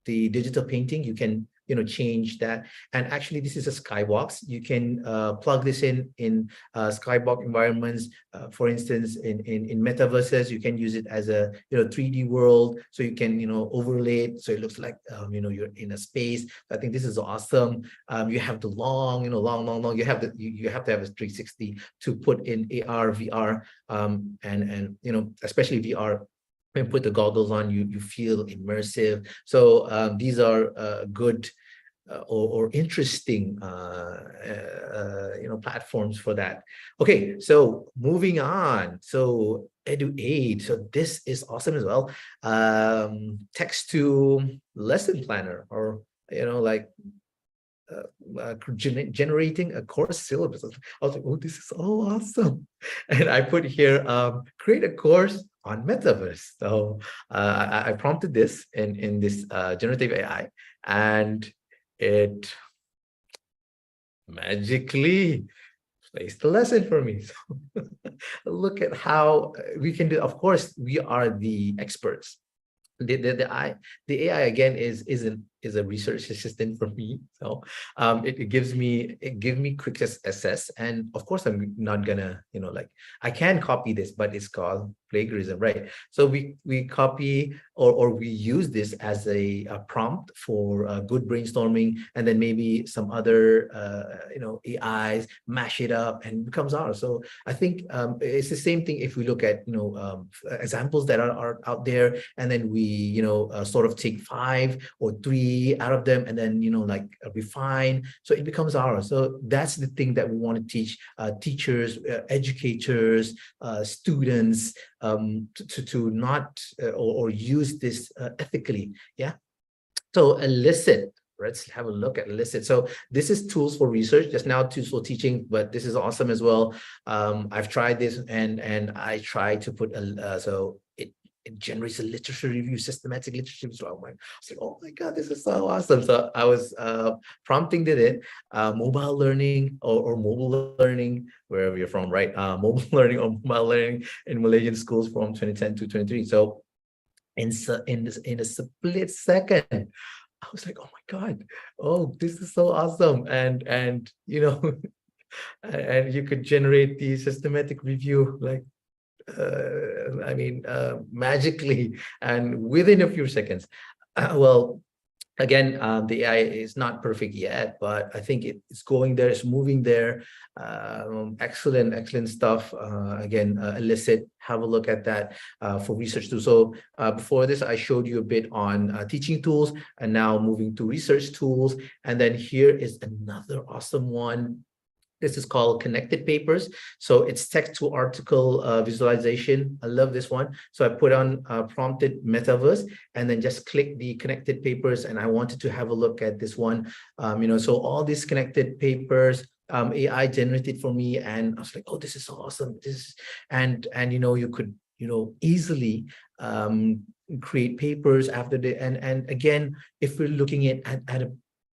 the digital painting. You can change that. And actually, this is a skybox. You can plug this in skybox environments. For instance, in metaverses, you can use it as a 3D world, so you can overlay it so it looks like you're in a space. I think this is awesome. You have the long. You have to have a 360 to put in AR, VR, and especially VR. When you put the goggles on, you feel immersive. So these are good or interesting platforms for that. Okay, so moving on. So EduAid. So this is awesome as well. Text to lesson planner, or generating a course syllabus. I was like, oh, this is so awesome. And I put here, create a course on metaverse. So I prompted this in this generative AI, and it magically plays the lesson for me. So look at how we can do. Of course, we are the experts. The AI again is a research assistant for me. So it gives me quick access, and of course I'm not gonna I can copy this, but it's called plagiarism, right? So we copy or we use this as a prompt for good brainstorming, and then maybe some other AIs mash it up and it becomes ours. So I think it's the same thing if we look at examples that are out there, and then we sort of take 5 or 3 out of them, and then refine, so it becomes ours. So that's the thing that we want to teach teachers, educators, students, to not or use this ethically. Yeah. So elicit. Let's have a look at elicit. So this is tools for research, just now tools for teaching, but this is awesome as well. I've tried this, and I try to put so it generates a literature review, systematic literature review. So I was like, oh my God, this is so awesome. So I was prompting it in mobile learning or mobile learning, wherever you're from, right? Mobile learning or mobile learning in Malaysian schools from 2010 to 2023. So in a split second, I was like, oh my God, oh, this is so awesome. And and you could generate the systematic review magically and within a few seconds. Well, again, the AI is not perfect yet, but I think it's going there, it's moving there. Excellent stuff. Again, elicit, have a look at that for research too. So before this, I showed you a bit on teaching tools, and now moving to research tools. And then here is another awesome one. This is called Connected Papers. So it's text to article visualization. I love this one. So I put on prompted metaverse, and then just click the Connected Papers. And I wanted to have a look at this one. So all these connected papers, AI generated for me, and I was like, oh, this is so awesome. And you could easily create papers after and again, if we're looking at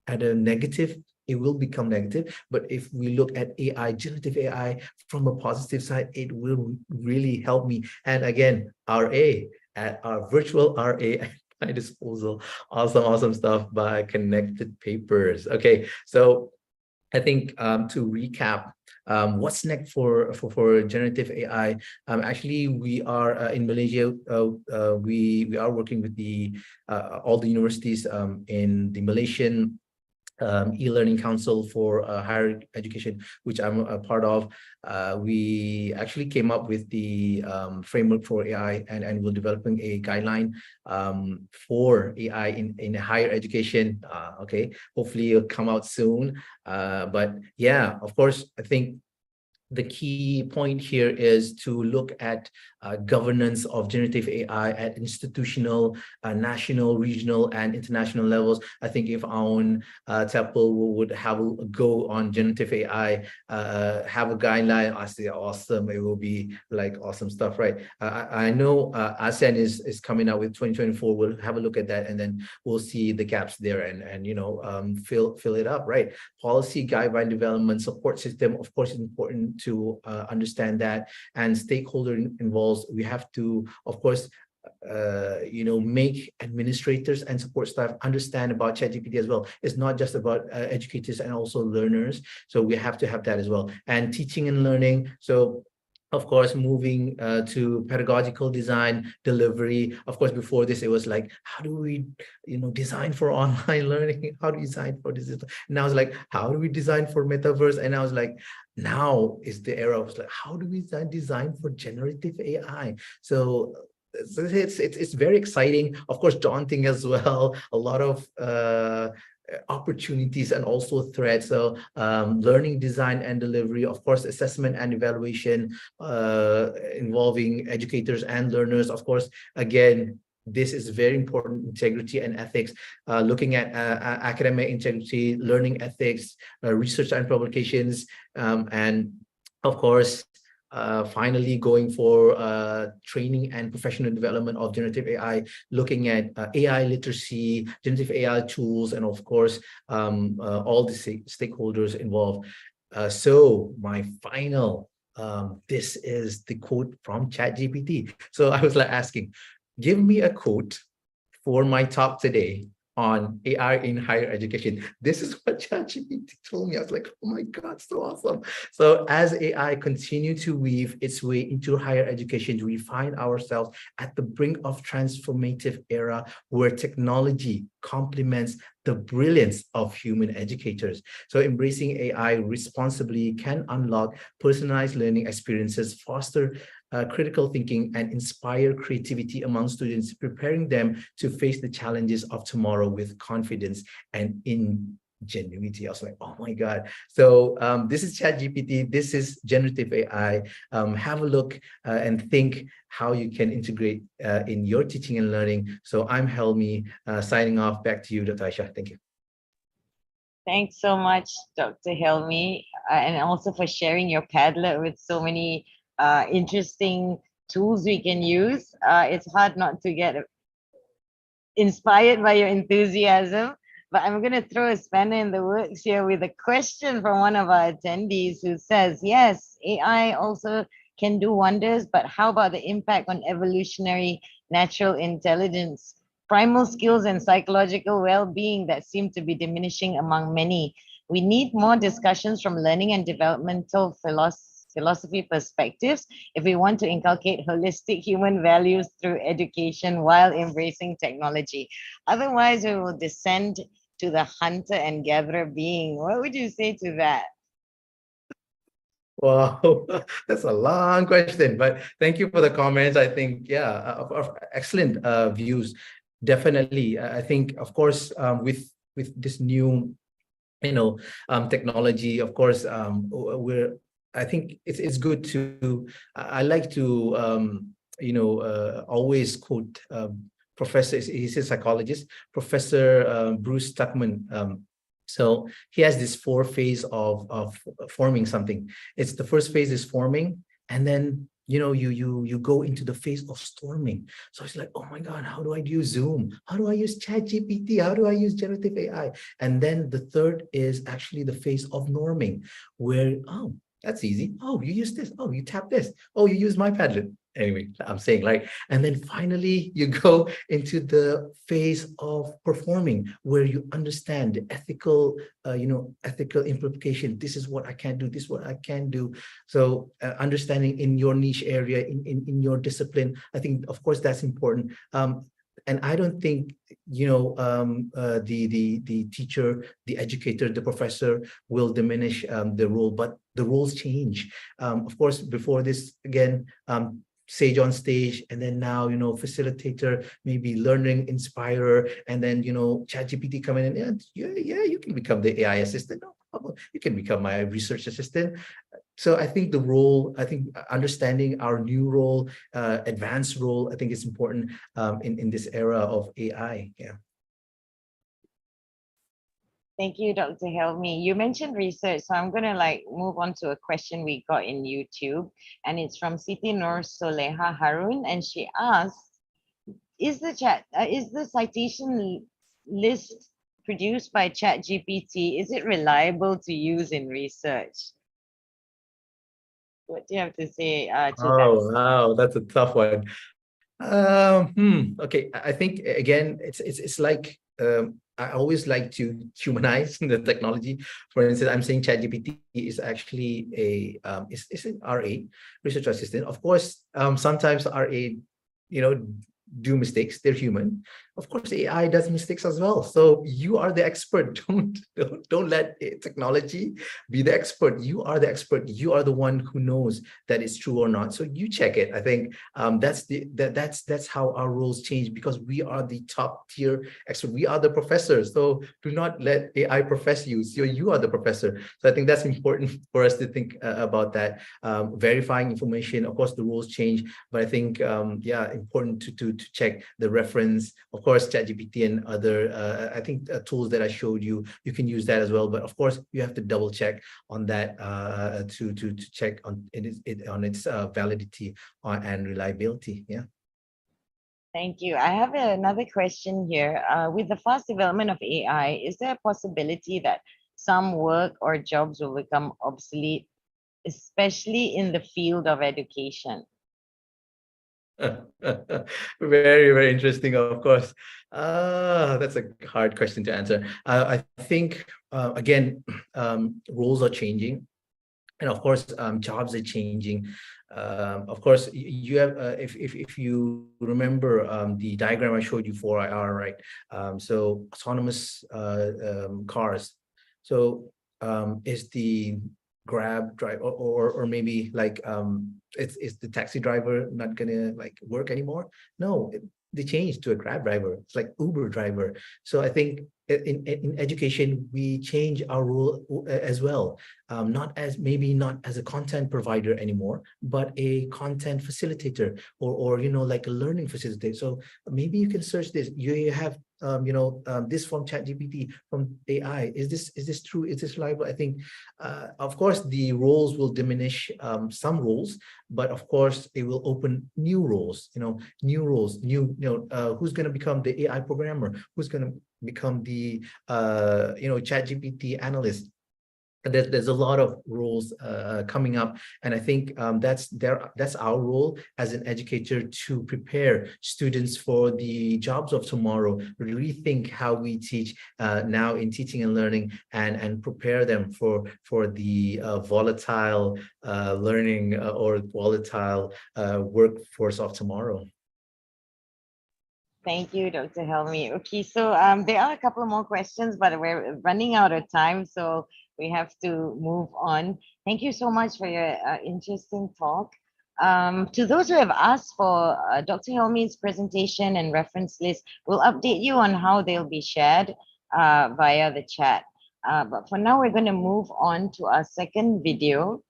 a negative, it will become negative. But if we look at AI, generative AI from a positive side, it will really help me. And again, our virtual RA at my disposal. Awesome stuff by Connected Papers. Okay, so I think to recap, what's next for generative AI? Actually, we are in Malaysia. We are working with all the universities in the Malaysian e-learning council for higher education, which I'm a part of. We actually came up with the framework for AI, and we're developing a guideline for AI in higher education. Okay, hopefully it'll come out soon. But yeah, of course, I think the key point here is to look at governance of generative AI at institutional, national, regional, and international levels. I think if our own TEPL would have a go on generative AI, have a guideline, I say awesome, it will be like awesome stuff, right? I know ASEAN is coming out with 2024. We'll have a look at that, and then we'll see the gaps there and fill it up, right? Policy guideline development, support system, of course, is important to understand that, and stakeholder involved. We have to, of course, make administrators and support staff understand about ChatGPT as well. It's not just about educators and also learners. So we have to have that as well. And teaching and learning. So of course, moving to pedagogical design, delivery. Of course, before this, it was like, how do we, design for online learning? How do we design for this? And I was like, how do we design for metaverse? And I was like, now is the era of like, how do we design for generative AI? So it's very exciting, of course, daunting as well. A lot of opportunities and also threats. So learning design and delivery, of course, assessment and evaluation involving educators and learners. Of course, again, this is very important, integrity and ethics, looking at academic integrity, learning ethics, research and publications, and of course, finally going for training and professional development of generative AI, looking at AI literacy, generative AI tools, and of course, all the stakeholders involved. So my final, this is the quote from ChatGPT. So I was like asking, give me a quote for my talk today on AI in higher education. This is what ChatGPT told me. I was like, oh my God, so awesome. So as AI continue to weave its way into higher education, we find ourselves at the brink of transformative era where technology complements the brilliance of human educators. So embracing AI responsibly can unlock personalized learning experiences, foster critical thinking, and inspire creativity among students, preparing them to face the challenges of tomorrow with confidence and ingenuity. I was like, oh my God. So this is ChatGPT. This is generative AI. Have a look and think how you can integrate in your teaching and learning. So I'm Helmi, signing off. Back to you, Dr. Aisha. Thank you. Thanks so much, Dr. Helmi, and also for sharing your Padlet with so many interesting tools we can use. It's hard not to get inspired by your enthusiasm, but I'm going to throw a spanner in the works here with a question from one of our attendees who says, yes, AI also can do wonders, but how about the impact on evolutionary natural intelligence, primal skills, and psychological well-being that seem to be diminishing among many? We need more discussions from learning and developmental philosophy perspectives if we want to inculcate holistic human values through education while embracing technology. Otherwise, we will descend to the hunter and gatherer being. What would you say to that? Wow, that's a long question, but thank you for the comments. I think, yeah, excellent views. Definitely. I think, of course, with this new, technology, of course, I think it's good to, I like to, always quote Professor, he's a psychologist, Professor Bruce Tuckman. So he has this 4 phase of forming something. It's the first phase is forming, and then you go into the phase of storming. So it's like, oh my God, how do I use Zoom? How do I use ChatGPT? How do I use generative AI? And then the third is actually the phase of norming, where, oh, that's easy. Oh, you use this. Oh, you tap this. Oh, you use my Padlet. Anyway, I'm saying, like, and then finally you go into the phase of performing, where you understand the ethical, ethical implication. This is what I can do. This is what I can do. So understanding in your niche area, in your discipline, I think, of course, that's important. And I don't think, the teacher, the educator, the professor will diminish the role, but the roles change. Of course, before this, again, sage on stage, and then now, facilitator, maybe learning inspirer, and then, ChatGPT come in and yeah, you can become the AI assistant. No problem. You can become my research assistant. So I think the role, understanding our new role, advanced role, I think is important in this era of AI. Yeah. Thank you, Dr. Helmi. You mentioned research, so I'm going to move on to a question we got in YouTube, and it's from Siti Nur Soleha Harun, and she asks, is the citation list produced by ChatGPT, is it reliable to use in research? What do you have to say to that? Oh, wow, that's a tough one. Okay, I think again, it's like I always like to humanize the technology. For instance, I'm saying ChatGPT is actually is an RA, research assistant. Of course, sometimes RA, you know, do mistakes. They're human. Of course, AI does mistakes as well. So you are the expert. Don't let technology be the expert. You are the expert. You are the one who knows that it's true or not. So you check it. I think that's how our roles change, because we are the top tier expert. We are the professors. So do not let AI profess you. So you are the professor. So I think that's important for us to think about that. Verifying information. Of course, the rules change, but I think yeah, important to check the reference. Of course, ChatGPT and other I think tools that I showed you, you can use that as well. But of course, you have to double check on that to check on its validity and reliability. Yeah. Thank you. I have another question here. With the fast development of AI, is there a possibility that some work or jobs will become obsolete, especially in the field of education? Very, very interesting, of course. That's a hard question to answer. I think, again, roles are changing. And of course, jobs are changing. Of course, you have, if you remember the diagram I showed you for IR, right? So autonomous cars. So is the Grab drive or maybe like it's the taxi driver not gonna like work anymore? No, they changed to a Grab driver. It's like Uber driver. So I think in education we change our role as well, not as a content provider anymore, but a content facilitator or you know, like a learning facilitator. So maybe you can search this. You have this from ChatGPT, from AI. Is this true? Is this reliable? I think, of course, the roles will diminish, some roles, but of course, it will open new roles. New roles, who's going to become the AI programmer? Who's going to become the ChatGPT analyst? There's a lot of roles coming up, and I think that's our role as an educator, to prepare students for the jobs of tomorrow, rethink how we teach now in teaching and learning, and prepare them for the volatile learning or volatile workforce of tomorrow. Thank you, Dr. Helmi. Okay, so there are a couple more questions, but we're running out of time, so we have to move on. Thank you so much for your interesting talk. To those who have asked for Dr. Helmi's presentation and reference list, we'll update you on how they'll be shared via the chat. But for now, we're going to move on to our second video.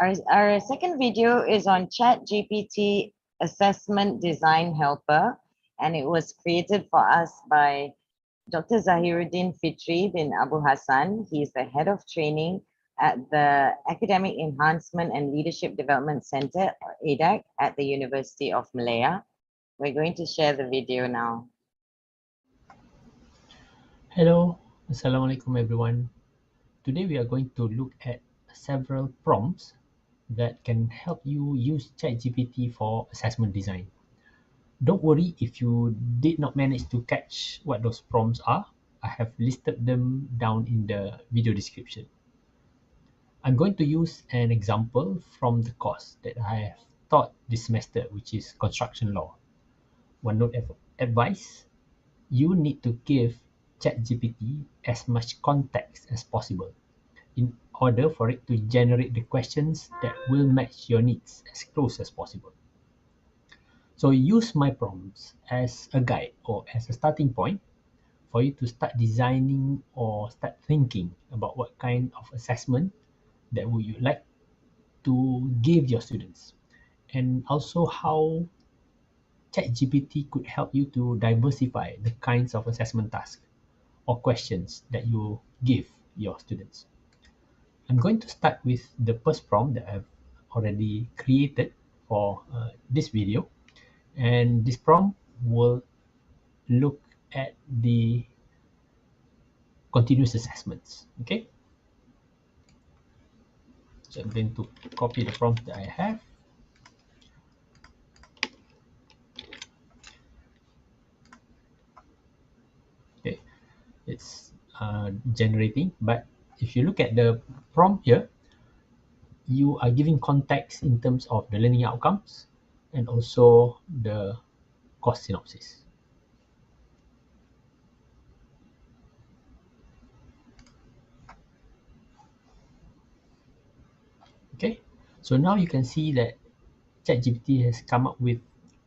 Our second video is on ChatGPT Assessment Design Helper, and it was created for us by Dr. Zahiruddin Fitri bin Abu Hassan. He's the head of training at the Academic Enhancement and Leadership Development Center, or ADAC, at the University of Malaya. We're going to share the video now. Hello, Assalamualaikum everyone. Today we are going to look at several prompts that can help you use ChatGPT for assessment design. Don't worry if you did not manage to catch what those prompts are. I have listed them down in the video description. I'm going to use an example from the course that I have taught this semester, which is construction law. One note of advice: you need to give ChatGPT as much context as possible in order for it to generate the questions that will match your needs as close as possible. So use my prompts as a guide or as a starting point for you to start designing or start thinking about what kind of assessment that would you like to give your students, and also how ChatGPT could help you to diversify the kinds of assessment tasks or questions that you give your students. I'm going to start with the first prompt that I've already created for this video, and this prompt will look at the continuous assessments. Okay, So I'm going to copy the prompt that I have. Okay, it's generating, but if you look at the prompt here, you are giving context in terms of the learning outcomes and also the course synopsis. Okay, so now you can see that ChatGPT has come up with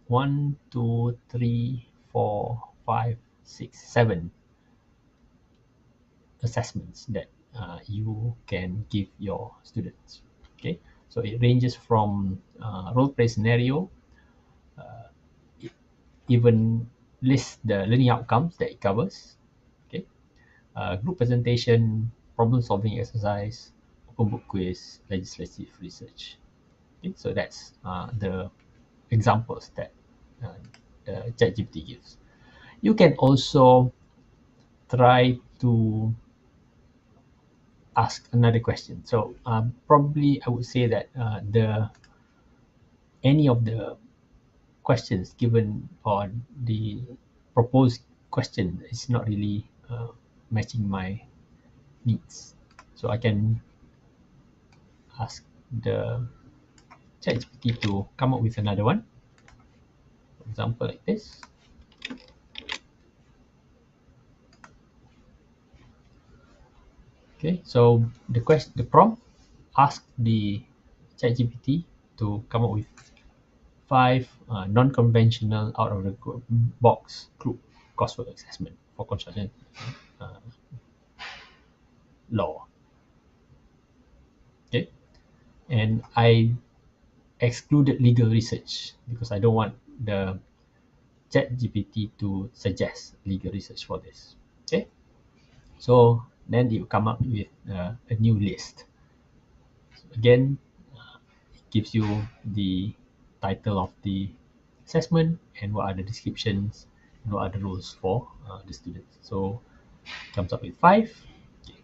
1, 2, 3, 4, 5, 6, 7 assessments that you can give your students. Okay, so it ranges from role play scenario, it even lists the learning outcomes that it covers. Okay, group presentation, problem solving exercise, open book quiz, legislative research. Okay, so that's the examples that the ChatGPT gives. You can also try to ask another question. So probably I would say that any of the questions given or the proposed question is not really matching my needs. So I can ask the ChatGPT to come up with another one. For example, like this. Okay, so the prompt ask the ChatGPT to come up with 5 non-conventional out of the box group coursework assessment for construction law. Okay, and I excluded legal research because I don't want the ChatGPT to suggest legal research for this. Okay, so then it will come up with a new list. So again, it gives you the title of the assessment and what are the descriptions and what are the rules for the students. So it comes up with 5. Okay.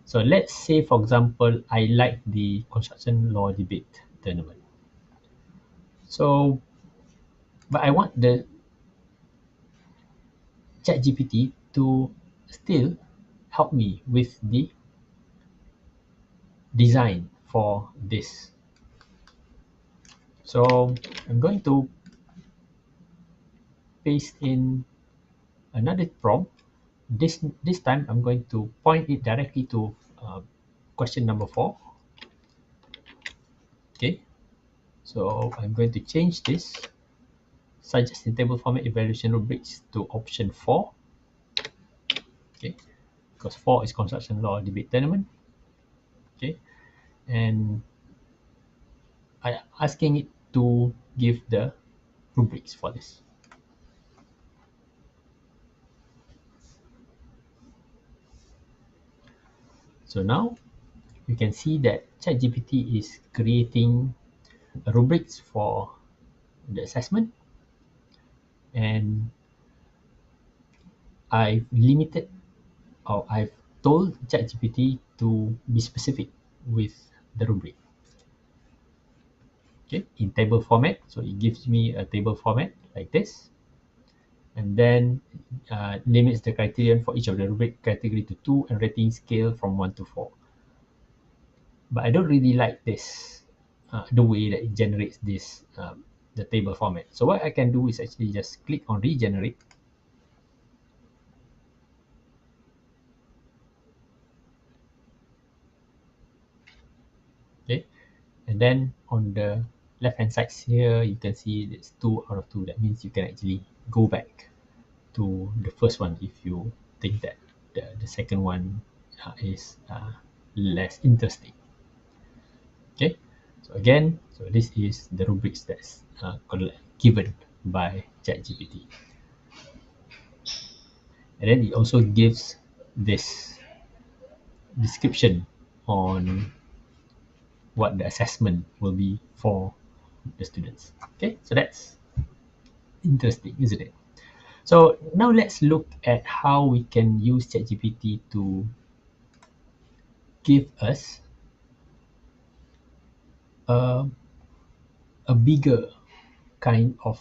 So let's say, for example, I like the construction law debate tournament. So, but I want the ChatGPT to still help me with the design for this. So I'm going to paste in another prompt. This time I'm going to point it directly to question number 4. Okay, so I'm going to change this suggest in table format evaluation rubrics to option 4. Okay, because 4 is construction law debate tournament. Okay, and I asking it to give the rubrics for this. So now you can see that ChatGPT is creating rubrics for the assessment, and I've limited or I've told ChatGPT to be specific with the rubric. Okay, in table format, so it gives me a table format like this, and then limits the criterion for each of the rubric category to 2 and rating scale from 1 to 4. But I don't really like this, the way that it generates this, the table format. So what I can do is actually just click on regenerate. Okay, and then on the left hand side here, you can see it's 2 out of 2. That means you can actually go back to the first one if you think that the second one is less interesting. Okay, so again, so this is the rubrics that's given by ChatGPT, and then it also gives this description on what the assessment will be for the students. Okay, so that's interesting, isn't it? So now let's look at how we can use ChatGPT to give us a bigger kind of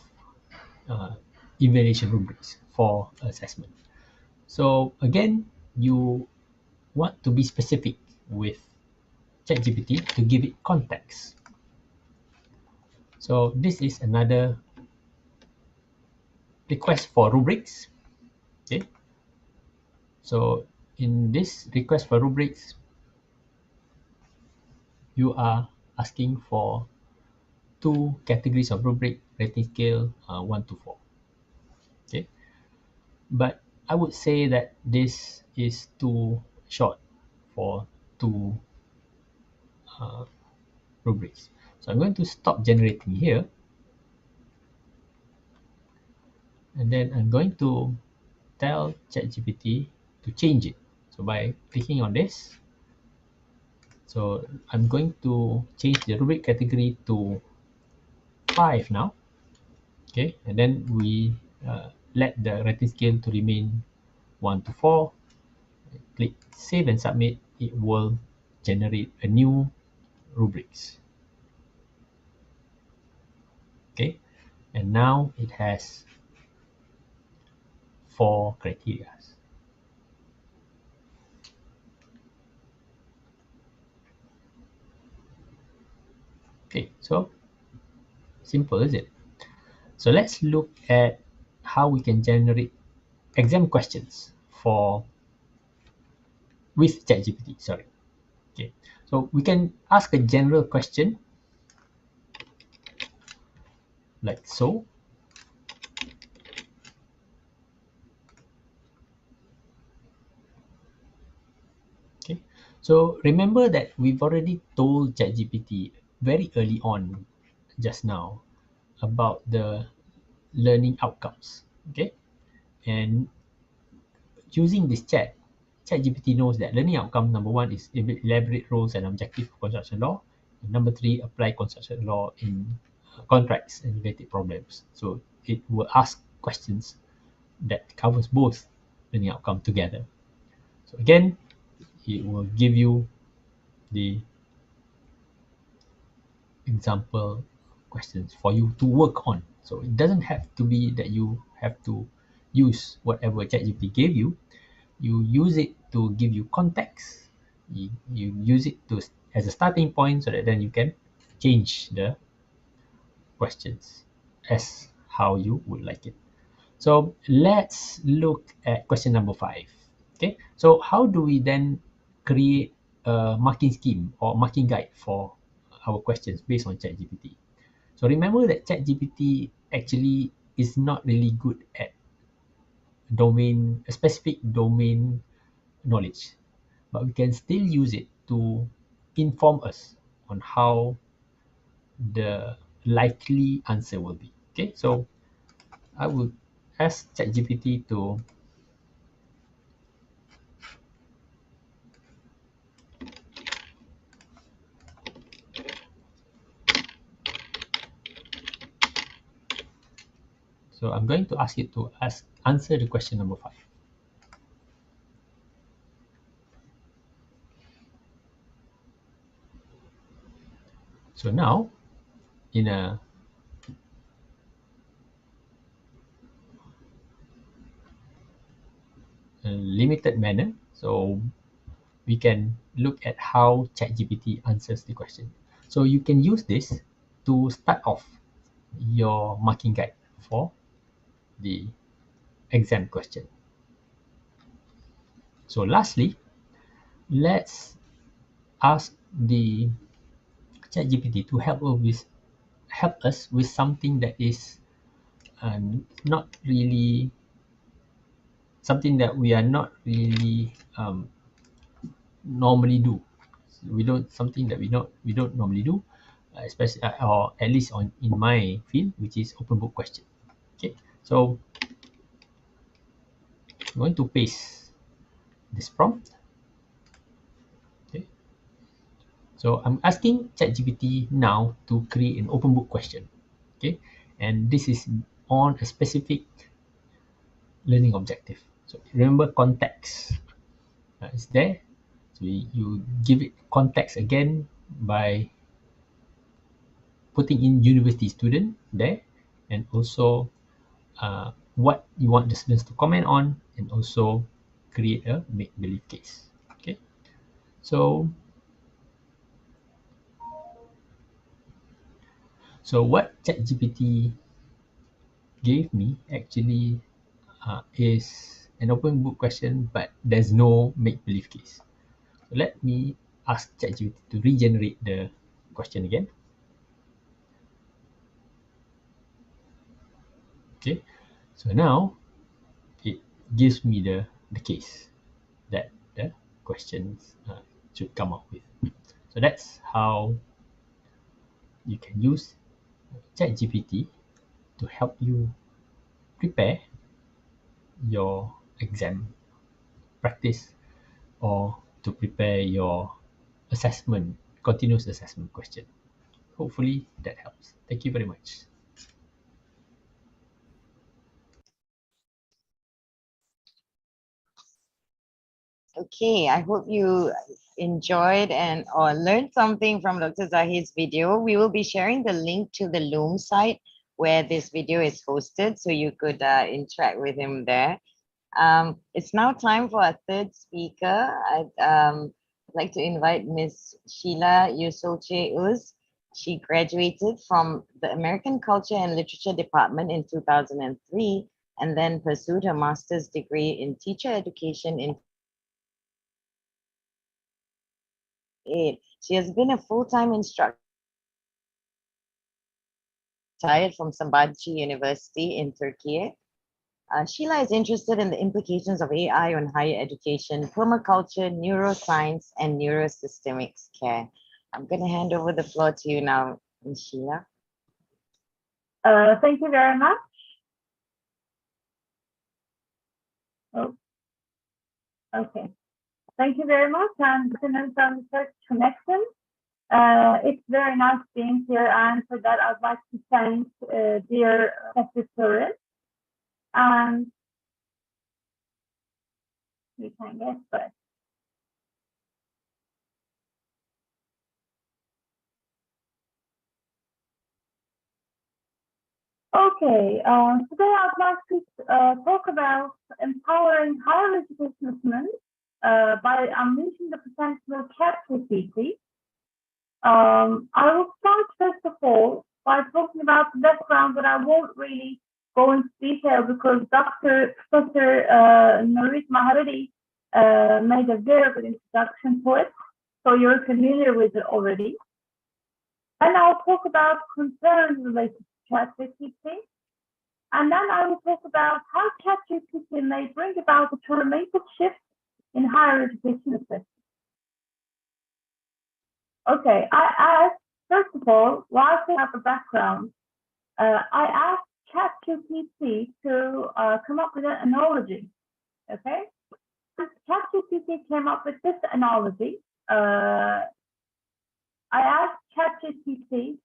evaluation rubrics for assessment. So again, you want to be specific with ChatGPT to give it context. So this is another request for rubrics. Okay. So in this request for rubrics, you are asking for 2 categories of rubric, rating scale 1 to 4. Okay. But I would say that this is too short for 2 rubrics. So I'm going to stop generating here. And then I'm going to tell ChatGPT to change it. So by clicking on this, so I'm going to change the rubric category to 5 now. Okay, and then we let the rating scale to remain 1 to 4. Click save and submit. It will generate a new rubrics. Okay, and now it has 4 criteria. Okay, so simple, is it? So let's look at how we can generate exam questions with ChatGPT. Sorry. Okay, so we can ask a general question like so. Okay, so remember that we've already told ChatGPT very early on just now about the learning outcomes. Okay, and using this ChatGPT knows that learning outcome number 1 is elaborate rules and objective of construction law. And number 3, apply construction law in contracts and related problems. So it will ask questions that covers both learning outcome together. So again, it will give you the example questions for you to work on. So it doesn't have to be that you have to use whatever ChatGPT gave you. You use it to give you context. You use it to as a starting point so that then you can change the questions as how you would like it. So let's look at question number 5. Okay, so how do we then create a marking scheme or marking guide for our questions based on ChatGPT? So remember that ChatGPT actually is not really good at specific domain knowledge, but we can still use it to inform us on how the likely answer will be. Okay, so I would ask ChatGPT to so I'm going to ask it to answer the question number 5. So now, in a limited manner, so we can look at how ChatGPT answers the question. So you can use this to start off your marking guide for the exam question. So lastly, let's ask the ChatGPT to help us with something that is not really something that we are not really normally do. We don't something that we don't normally do, especially or at least in my field, which is open book question. Okay, so I'm going to paste this prompt. Okay, so I'm asking ChatGPT now to create an open book question. Okay, and this is on a specific learning objective. So remember, context is there. So you give it context again by putting in university student there, and also what you want the students to comment on, and also create a make-believe case. Okay, so what ChatGPT gave me actually is an open book question, but there's no make-believe case. So let me ask ChatGPT to regenerate the question again. Okay, so now it gives me the case that the questions should come up with. So that's how you can use ChatGPT to help you prepare your exam practice, or to prepare your assessment, continuous assessment question. Hopefully that helps. Thank you very much. Okay, I hope you enjoyed and or learned something from Dr. Zahid's video. We will be sharing the link to the Loom site where this video is hosted, so you could interact with him there. It's now time for our third speaker. I'd like to invite Ms. Sheila Yusolche Uz. She graduated from the American Culture and Literature Department in 2003 and then pursued her master's degree in teacher education in 2008. She has been a full-time instructor from Sabancı University in Turkey. Sheila is interested in the implications of AI on higher education, permaculture, neuroscience, and neurosystemics care. I'm going to hand over the floor to you now, Ms. Sheila. Thank you very much. Oh, okay. Thank you very much, and from Research Connection. It's very nice being here, and for that, I'd like to thank dear Professor. And we can get started. Okay, today I'd like to talk about empowering higher education students by unleashing the potential of ChatGPT. I will start first of all by talking about the background, but I won't really go into detail because Professor Norisma already made a very good introduction to it, so you're familiar with it already. And I'll talk about concerns related to ChatGPT, and then I will talk about how ChatGPT may bring about a transformative shift in higher education assessment. Okay, I asked, first of all, while I have a background, I asked ChatGPT to come up with an analogy, okay? ChatGPT came up with this analogy. I asked ChatGPT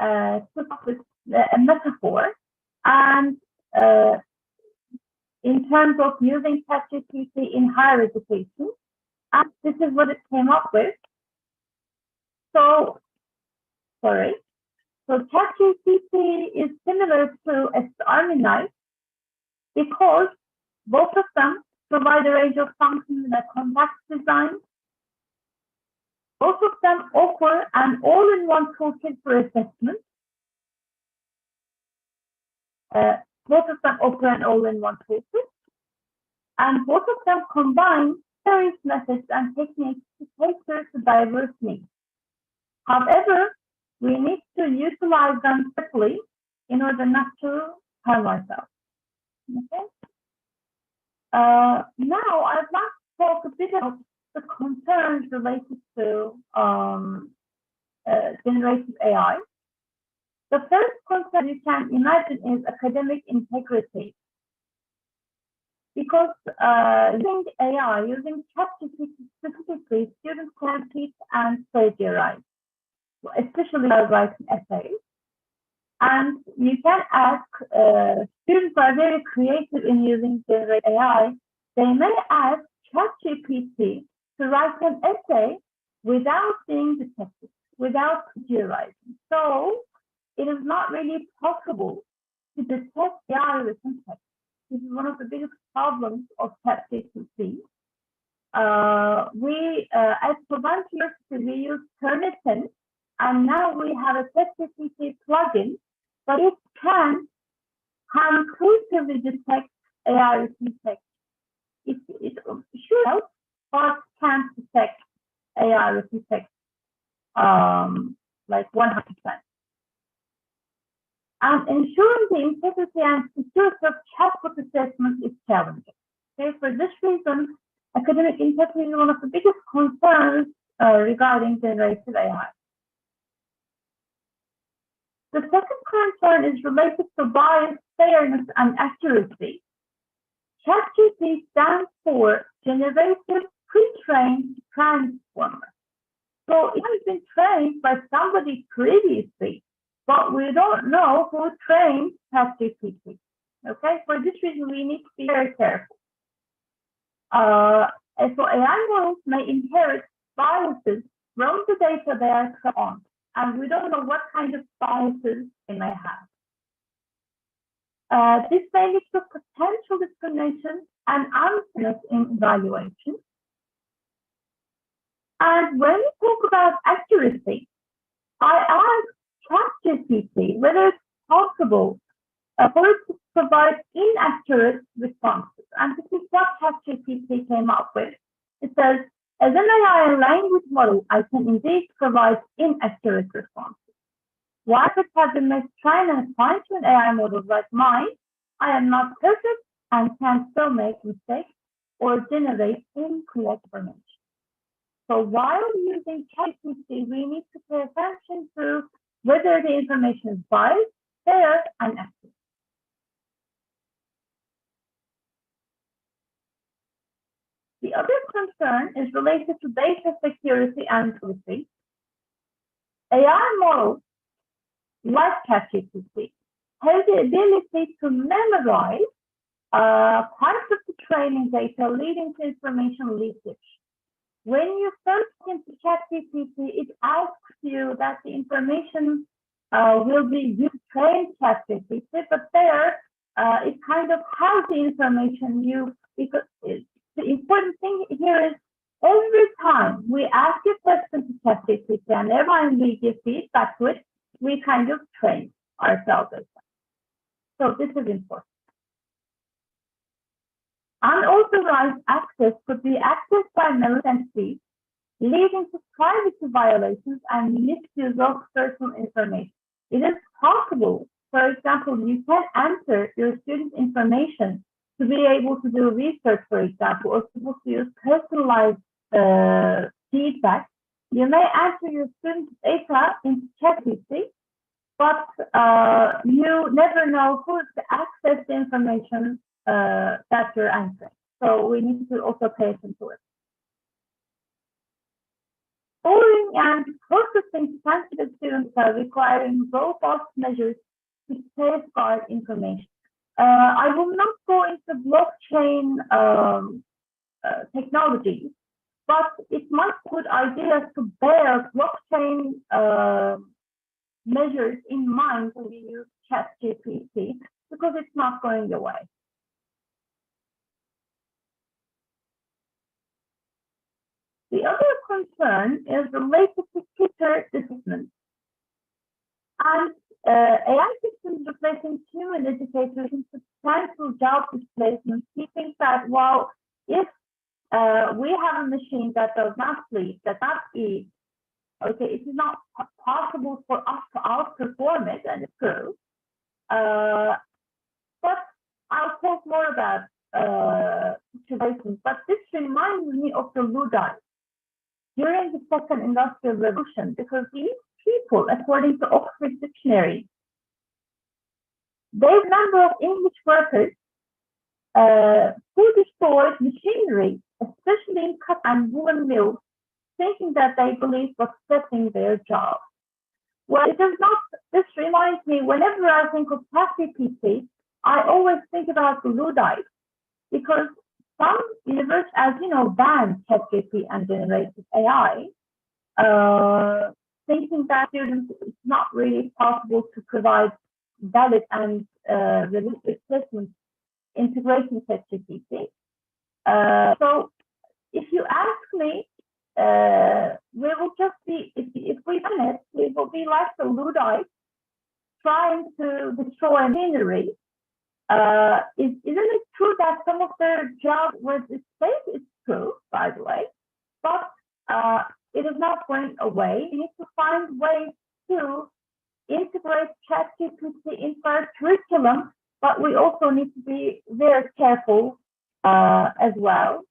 to come up with a metaphor, and in terms of using ChatGPT in higher education, and this is what it came up with. So ChatGPT is similar to a army knife because both of them provide a range of functions in a compact design. Both of them offer an all-in-one toolkit for assessment. Both of them offer an all-in-one toolkit, and both of them combine various methods and techniques to cater to diverse needs. However, we need to utilize them quickly in order not to harm ourselves. Okay. Now, I'd like to talk a bit about the concerns related to generative AI. The first concern you can imagine is academic integrity. Because using AI, using ChatGPT specifically, students can cheat and plagiarize, especially while writing essays. And you can ask, students are very creative in using generative AI. They may ask ChatGPT to write an essay without being detected, without plagiarizing. So it is not really possible to detect AI written text. This is one of the biggest problems of ChatGPT. At Covent University, we use Turnitin, and now we have a ChatGPT plugin, but it can conclusively detect AI written text. It should help, but can't detect AI written text like 100%. And ensuring the integrity and security of chatbot assessment is challenging. Okay, for this reason, academic integrity is one of the biggest concerns regarding generative AI. The second concern is related to bias, fairness, and accuracy. ChatGPT stands for Generative Pre-trained Transformer. So it has been trained by somebody previously, but we don't know who trained ChatGPT. Okay, for this reason, we need to be very careful. And so AI models may inherit biases from the data they are trained on, and we don't know what kind of biases they may have. This may lead to potential discrimination and unfairness in evaluation. And when we talk about accuracy, I asked ChatGPT whether it's possible for it to provide inaccurate responses. And this is what ChatGPT came up with. It says, as an AI language model, I can indeed provide inaccurate responses. While it has been made trained and fine-tuned AI models like mine, I am not perfect and can still make mistakes or generate incorrect information. So while using ChatGPT, we need to pay attention to whether the information is biased, fair, and accurate. The other concern is related to data security and privacy. AI models like ChatGPT have the ability to memorize parts of the training data, leading to information leakage. When you search into ChatGPT, it asks you that the information will be used to train ChatGPT, but there it kind of has the information because the important thing here is every time we ask a question to ChatGPT and every time we give feedback to it, we kind of train ourselves as well. So this is important. Unauthorized access could be accessed by malicious entities, leading to privacy violations and misuse of personal information. It is possible, for example, you can enter your student information to be able to do research, for example, or to use personalized feedback. You may enter your student data into ChatGPT, but you never know who to access the information that you're answering. So we need to also pay attention to it. Storing and processing sensitive student data requiring robust measures to safeguard information. I will not go into blockchain technology, but it might be a good idea to bear blockchain measures in mind when we use ChatGPT, because it's not going away. The other concern is related to teacher discipline. And AI systems replacing human educators in substantial job displacement. He thinks that, well, if we have a machine that does not sleep, does not eat, okay, it is not possible for us to outperform it, and it's true. But I'll talk more about situations. But this reminds me of the Luddites during the Second Industrial Revolution, because these people, according to Oxford Dictionary, there's a number of English workers who destroyed machinery, especially in cut and woolen mills, thinking that they believed was threatening their job. Well, it does not. This reminds me, whenever I think of ChatGPT, I always think about the Luddites, because some universities, as you know, banned ChatGPT and generative AI thinking that students, it's not really possible to provide valid and realistic assessments integrating ChatGPT. So if you ask me, we will just be, if we run it, we will be like the Luddites trying to destroy machinery. Isn't it true that some of their job was safe? It's true, by the way, but it is not going away. We need to find ways to integrate ChatGPT into our curriculum, but we also need to be very careful as well.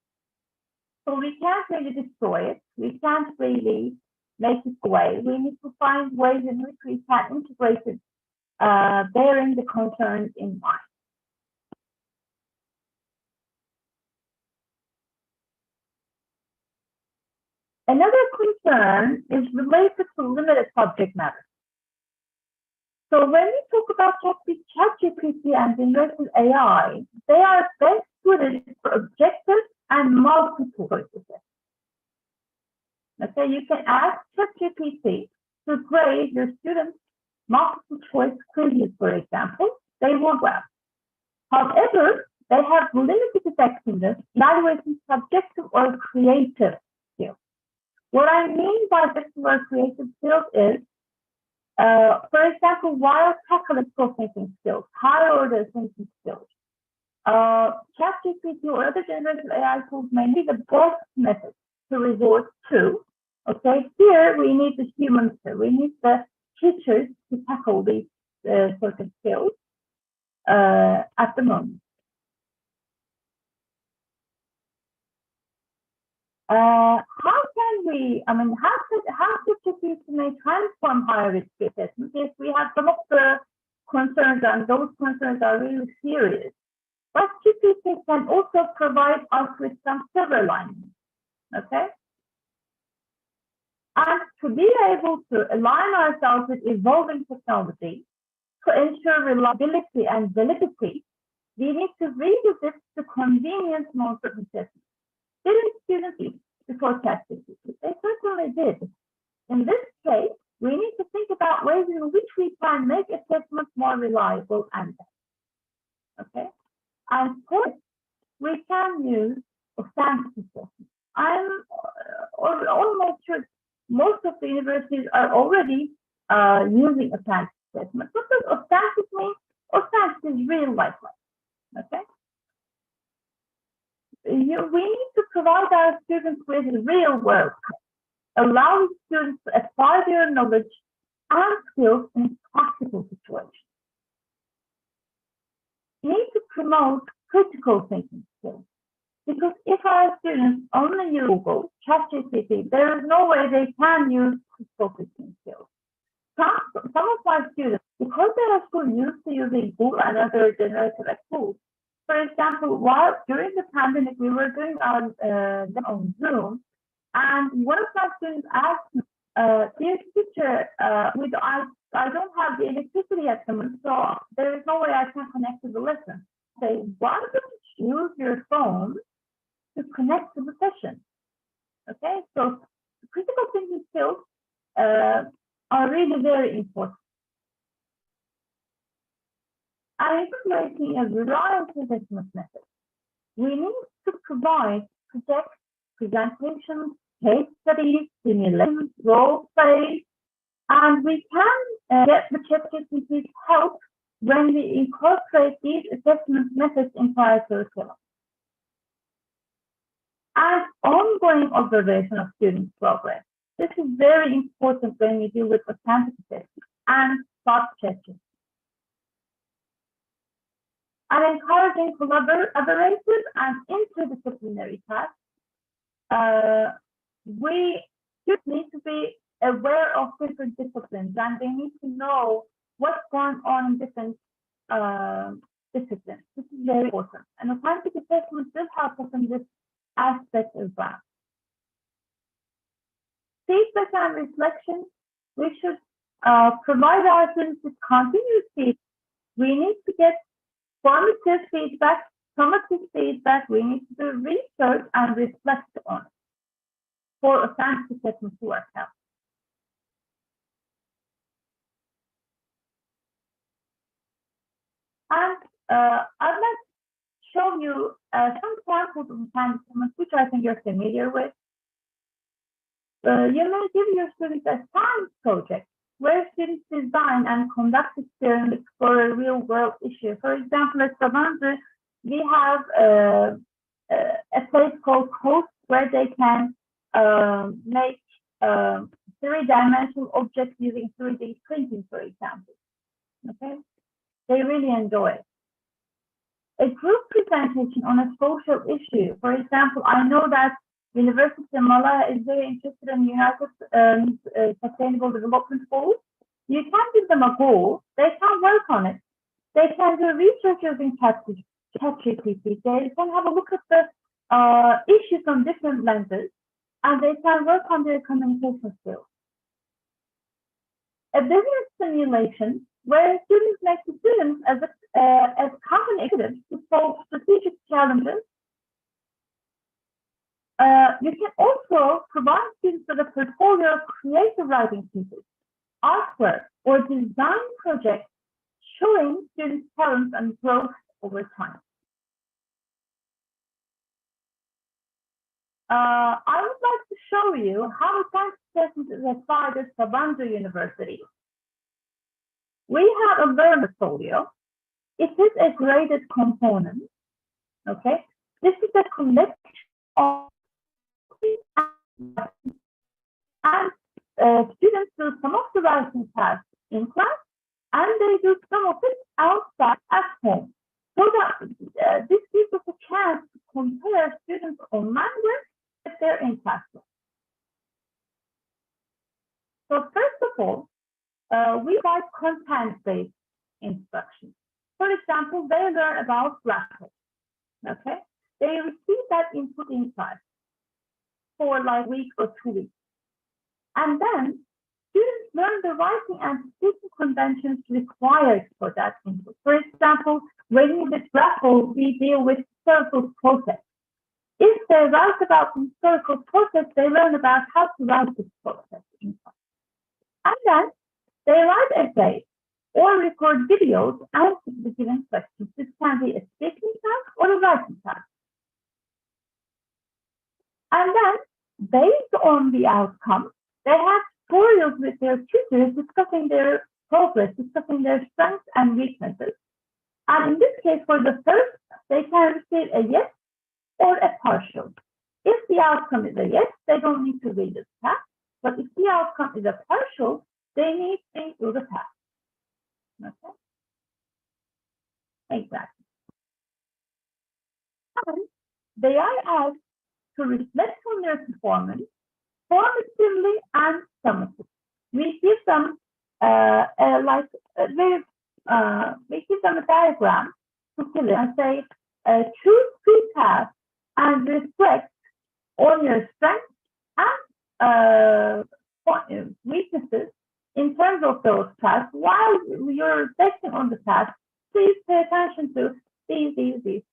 So we can't really destroy it. We can't really make it away. We need to find ways in which we can integrate it, bearing the concerns in mind. Another concern is related to limited subject matter. So when we talk about ChatGPT and generative AI, they are best suited for objective and multiple choices. Okay, you can ask ChatGPT to grade your students' multiple choice quizzes, for example. They will well. However, they have limited effectiveness evaluating subjective or creative skills. What I mean by subjective or creative skills is, for example, while tackling processing skills, higher order thinking skills, ChatGPT or other generative AI tools may be the best method to resort to. Okay, here we need the humans, we need the teachers to tackle these sort of skills at the moment. How can we, how could ChatGPT may transform higher risk assessment if we have some of the concerns and those concerns are really serious? But ChatGPT can also provide us with some silver linings, okay? And to be able to align ourselves with evolving technology to ensure reliability and validity, we need to revisit the convenience modes of assessment. Didn't students before ChatGPT? They certainly did. In this case, we need to think about ways in which we can make assessments more reliable and better. Okay? And first, we can use Affordances assessment. I'm almost sure most of the universities are already using Affordances assessment. What does Affordances mean? Affordances is real life. Okay? We need to provide our students with real world, allowing students to apply their knowledge and skills in practical situations. We need to promote critical thinking skills, because if our students only use Google, ChatGPT, there is no way they can use critical thinking skills. Some of my students, because they are so used to using Google and other generative tools, for example, while during the pandemic, we were doing our on Zoom, and one of my students asked me, dear teacher, I don't have the electricity at the moment, so there is no way I can connect to the lesson. Say, why don't you use your phone to connect to the session? Okay, so critical thinking skills are really very important. And integrating a variety of assessment methods, we need to provide projects, presentations, case studies, simulations, role plays, and we can get the ChatGPT's help when we incorporate these assessment methods into our curriculum. And ongoing observation of students' progress. This is very important when we deal with authentic assessment and spot checking. And encouraging collaborative and interdisciplinary tasks. We just need to be aware of different disciplines, and they need to know what's going on in different disciplines. This is very important. And authentic assessment will help us in this aspect as well. Feedback and reflection. We should provide our students with continuous feedback. We need to get formative feedback, summative feedback. We need to do research and reflect on it for authentic assessment to ourselves. And I'd like to show you some examples of assignments, which I think you're familiar with. You may give your students a science project where students design and conduct experiments for a real-world issue. For example, at Sabancı, we have a place called Coast where they can make three-dimensional objects using 3D printing, for example. Okay, they really enjoy it. A group presentation on a social issue. For example, I know that University of Malaya is very interested in United Sustainable Development Goals. You can give them a goal, they can work on it. They can do research using ChatGPT. They can have a look at the issues on different lenses, and they can work on their communication skills. A business simulation where students make decisions as company executives to solve strategic challenges. You can also provide students with a portfolio of creative writing pieces, artwork, or design projects showing students' talents and growth over time. I would like to show you how science assessment is applied at Sabancı University. We have a learner portfolio. It is a graded component. Okay, this is a collection of and students do some of the writing tasks in class, and they do some of it outside at home. So that this gives us a chance to compare students' online work with their in-class work. So first of all, we write content-based instruction. For example, they learn about black holes. Okay, they receive that input in class for like a week or 2 weeks. And then students learn the writing and speaking conventions required for that input. For example, when we did black holes, we deal with historical process. If they write about the historical process, they learn about how to write this process in class. And then they write essays or record videos and the given questions. This can be a speaking task or a writing task. And then, based on the outcome, they have tutorials with their tutors discussing their progress, discussing their strengths and weaknesses. And in this case, for the first, they can receive a yes or a partial. If the outcome is a yes, they don't need to read the task. But if the outcome is a partial, they need to do the task. Okay? Exactly. And they are asked to reflect on their performance formatively and summatively. We give them we give them a diagram to fill in and say, choose 3 tasks and reflect on your strengths and weaknesses in terms of those tasks. While you're reflecting on the task, please pay attention to these.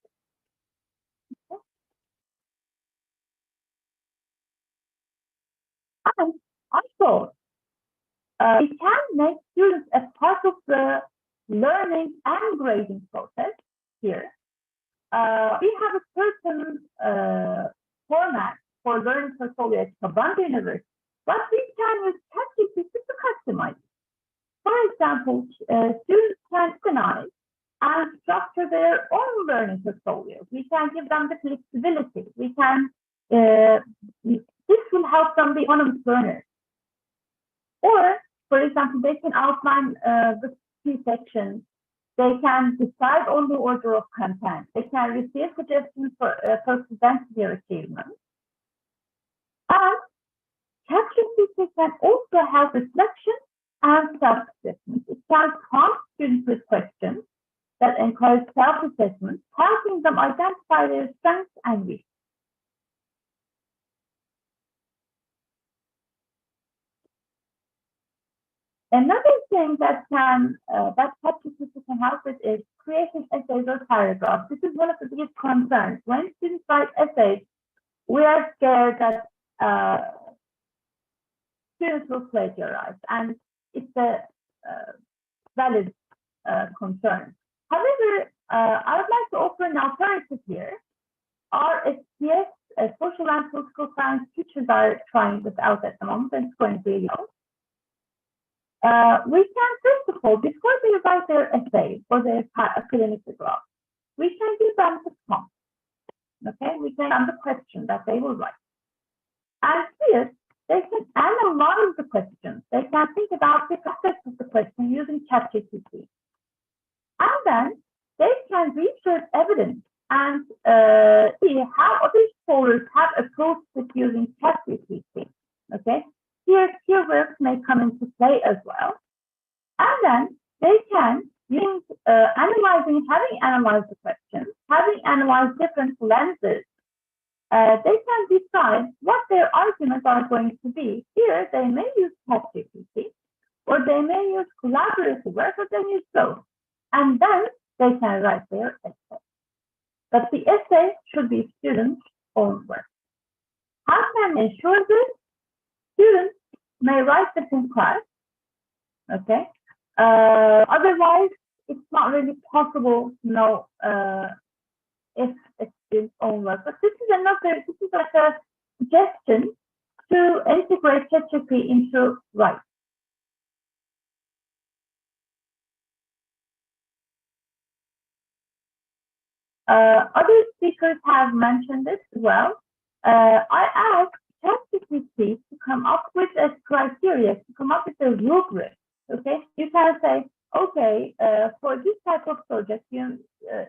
Okay. And also, we can make students a part of the learning and grading process here. We have a certain format for learning portfolio at Sabancı University, but we can use ChatGPT to customize it. For example, students can organize and structure their own learning portfolios. We can give them the flexibility. We can this will help them be autonomous learners. Or, for example, they can outline the key sections. They can decide on the order of content. They can receive suggestions for presenting their achievements. And ChatGPT can also help reflection and self-assessment. It can prompt students with questions that encourage self-assessment, helping them identify their strengths and weaknesses. Another thing that ChatGPT can help with is creating essays or paragraphs. This is one of the biggest concerns. When students write essays, we are scared that students will plagiarize, and it's a valid concern. However, I would like to offer an alternative here. Our SPS, social and political science teachers are trying this out at the moment, and it's going really well. We can, first of all, before they write their essay or their academic results, we can give them the prompt. Okay, we can give them the question that they will write. And here, they can analyze the question. They can think about the aspects of the question using ChatGPT. And then they can research evidence and see how other scholars have approached it using ChatGPT. Okay, here keywords may come into play as well. And then they can, having analyzed the question, having analyzed different lenses, they can decide what their arguments are going to be. Here, they may use ChatGPT, or they may use collaborative work, or they use both. And then they can write their essay. But the essay should be students' own work. How can we ensure this? Students may write this in class, okay? Otherwise, it's not really possible to know if it's students' own work. But this is like a suggestion to integrate ChatGPT into writing. Other speakers have mentioned this as well. I asked ChatGPT to come up with a criteria, to come up with a rubric. Okay, you can say, okay, for this type of project, you,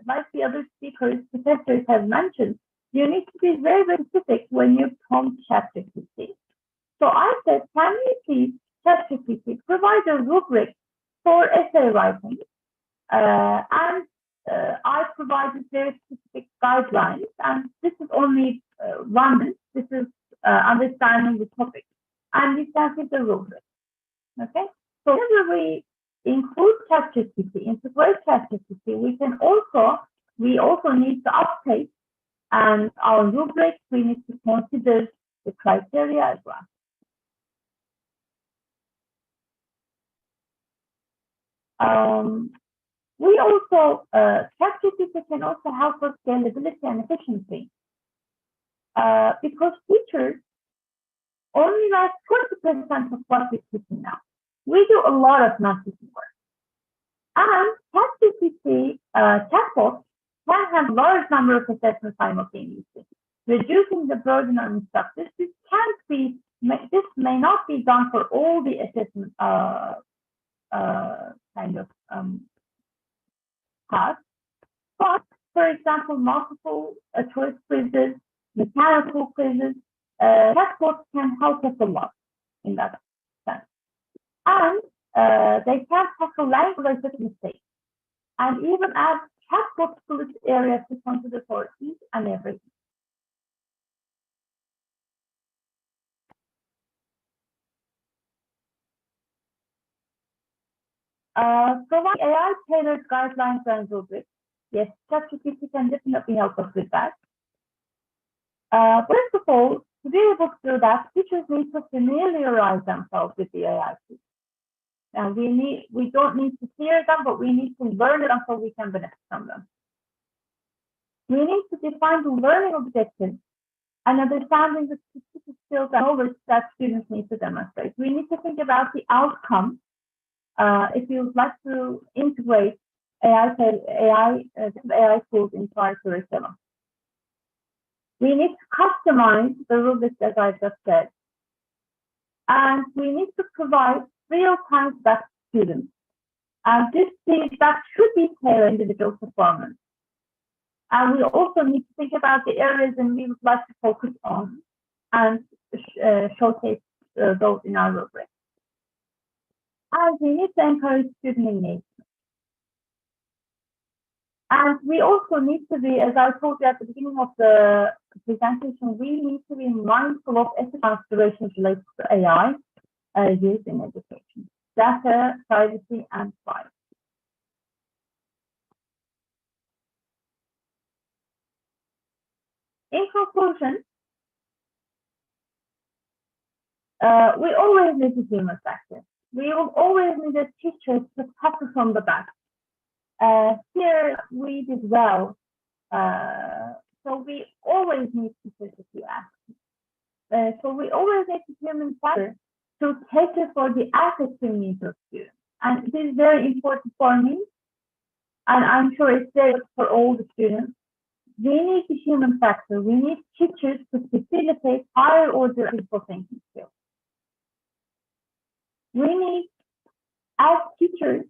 like the other speakers, professors have mentioned, you need to be very, very specific when you prompt ChatGPT. So I said, can you please, ChatGPT, provide a rubric for essay writing? And I provided very specific guidelines, and this is only one. This is understanding the topic, and we can see the rubric. Okay, so whenever we include ChatGPT, integrate ChatGPT, we also need to update and our rubric. We need to consider the criteria as well. We also, ChatGPT can also help with scalability and efficiency, because teachers only write 20% of what we're teaching now. We do a lot of non-teaching work. And ChatGPT chatbots can have a large number of assessments simultaneously, reducing the burden on instructors. This may not be done for all the assessment tasks, but for example, multiple choice quizzes, mechanical quizzes, chatbots can help us a lot in that sense. And they can tackle language-related mistakes, and even add chatbot split areas to consider for each and every. Provide AI-tailored guidelines and rubrics. Yes, ChatGPT can definitely help us with that. First of all, to be able to do that, teachers need to familiarize themselves with the AI tools. And we don't need to fear them, but we need to learn it until we can benefit from them. We need to define the learning objectives and understanding the specific skills and knowledge that students need to demonstrate. We need to think about the outcome. If you would like to integrate AI tools into our curriculum. We need to customize the rubrics, as I just said. And we need to provide real-time feedback to students. And this feedback should be tailored to individual performance. And we also need to think about the areas that we would like to focus on and showcase those in our rubric. And we need to encourage student engagement. And we also need to be, as I told you at the beginning of the presentation, we need to be mindful of ethical considerations related to AI used in education, data, privacy, and privacy. In conclusion, we always need a human factor. We will always need a teacher to tackle from the back. Here we did well. So we always need teachers to ask. So we always need a human factor to cater for the academic needs of students. And it is very important for me, and I'm sure it's there for all the students. We need the human factor. We need teachers to facilitate higher order critical thinking skills. We need, as teachers,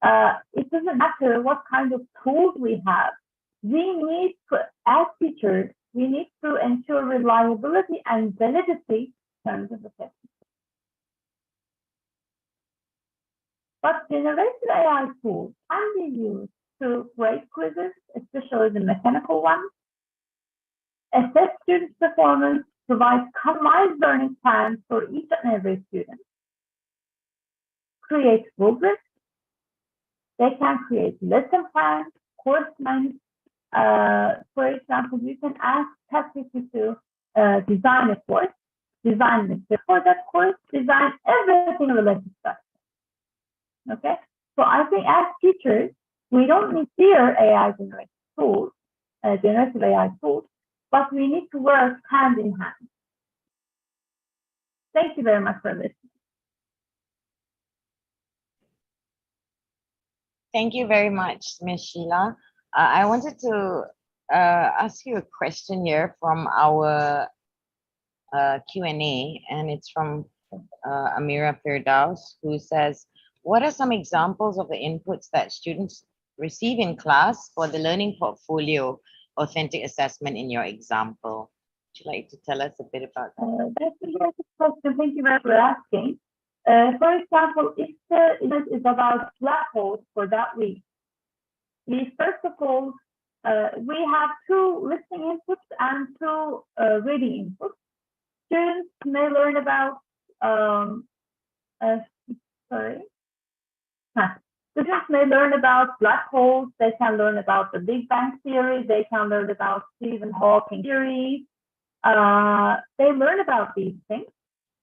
it doesn't matter what kind of tools we have. We need to, as teachers, we need to ensure reliability and validity in terms of assessment. But generative AI tools can be used to grade quizzes, especially the mechanical ones, assess students' performance, provide customized learning plans for each and every student, create rubrics. They can create lesson plans, course plans. For example, you can ask ChatGPT to design a course, design the for that course, design everything related to that. Okay, so I think as teachers, we don't need fear AI generative tools, generative AI tools, but we need to work hand in hand. Thank you very much for listening. Thank you very much, Ms. Sheila. I wanted to ask you a question here from our Q&A, and it's from Amira Firdaus, who says, what are some examples of the inputs that students receive in class for the learning portfolio authentic assessment in your example? Would you like to tell us a bit about that? That's a very good question. Thank you very much for asking. For example, if the event is about black holes for that week, we first of all, we have 2 listening inputs and 2 reading inputs. Students may learn about, Students may learn about black holes. They can learn about the Big Bang theory. They can learn about Stephen Hawking theory. They learn about these things,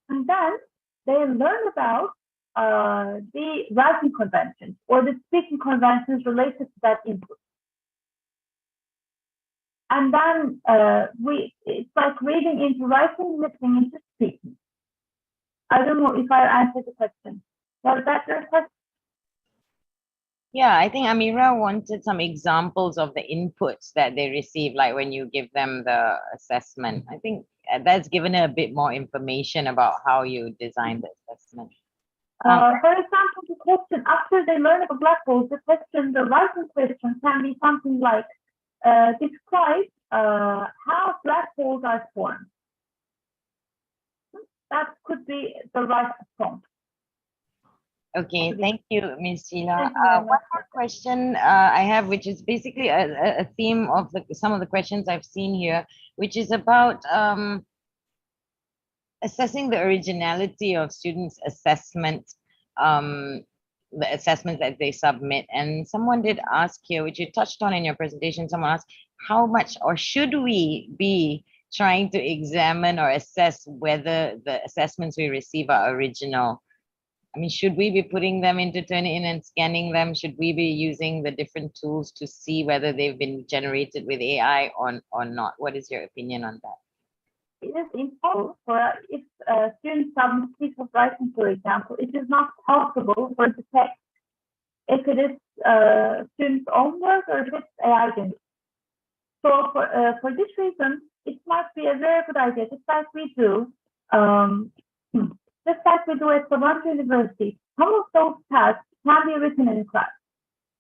and then they learn about the writing conventions or the speaking conventions related to that input. And then it's like reading into writing, listening into speaking. I don't know if I answered the question. Was that your question? Yeah, I think Amira wanted some examples of the inputs that they receive, like when you give them the assessment. I think that's given a bit more information about how you design the assessment. For example, the question after they learn about black holes, the writing question can be something like, describe how black holes are formed. That could be the right prompt. Okay, thank you, Ms. Sheila. One more question I have, which is basically a theme of some of the questions I've seen here, which is about assessing the originality of students' assessment, the assessments that they submit. And someone did ask here, which you touched on in your presentation, someone asked, how much or should we be trying to examine or assess whether the assessments we receive are original? I mean, should we be putting them into Turnitin and scanning them? Should we be using the different tools to see whether they've been generated with AI or not? What is your opinion on that? It is important for if students submit a piece of writing, for example, it is not possible for the text if it is students' own work or if it's AI generated. So for this reason, it might be a very good idea, just like we do. Just like we do at Toronto University, some of those tasks can be written in class,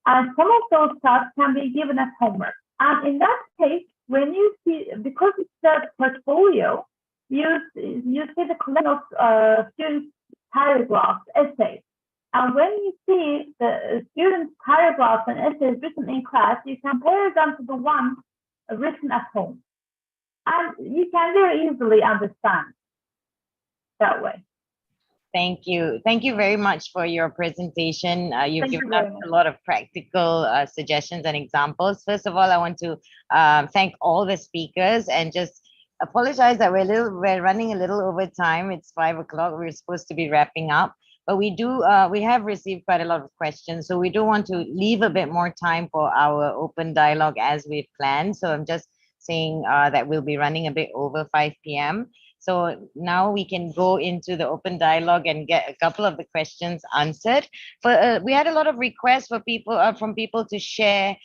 and some of those tasks can be given as homework. And in that case, when you see, because it's a portfolio, you see the collection of students' paragraphs, essays. And when you see the students' paragraphs and essays written in class, you compare them to the one written at home. And you can very easily understand that way. Thank you. Thank you very much for your presentation. You've given us a lot of practical suggestions and examples. First of all, I want to thank all the speakers and just apologize that we're running a little over time. It's 5 o'clock. We're supposed to be wrapping up. But we have received quite a lot of questions, so we do want to leave a bit more time for our open dialogue as we planned. So I'm just saying that we'll be running a bit over 5 p.m. So now we can go into the open dialogue and get a couple of the questions answered. We had a lot of requests for people from people to share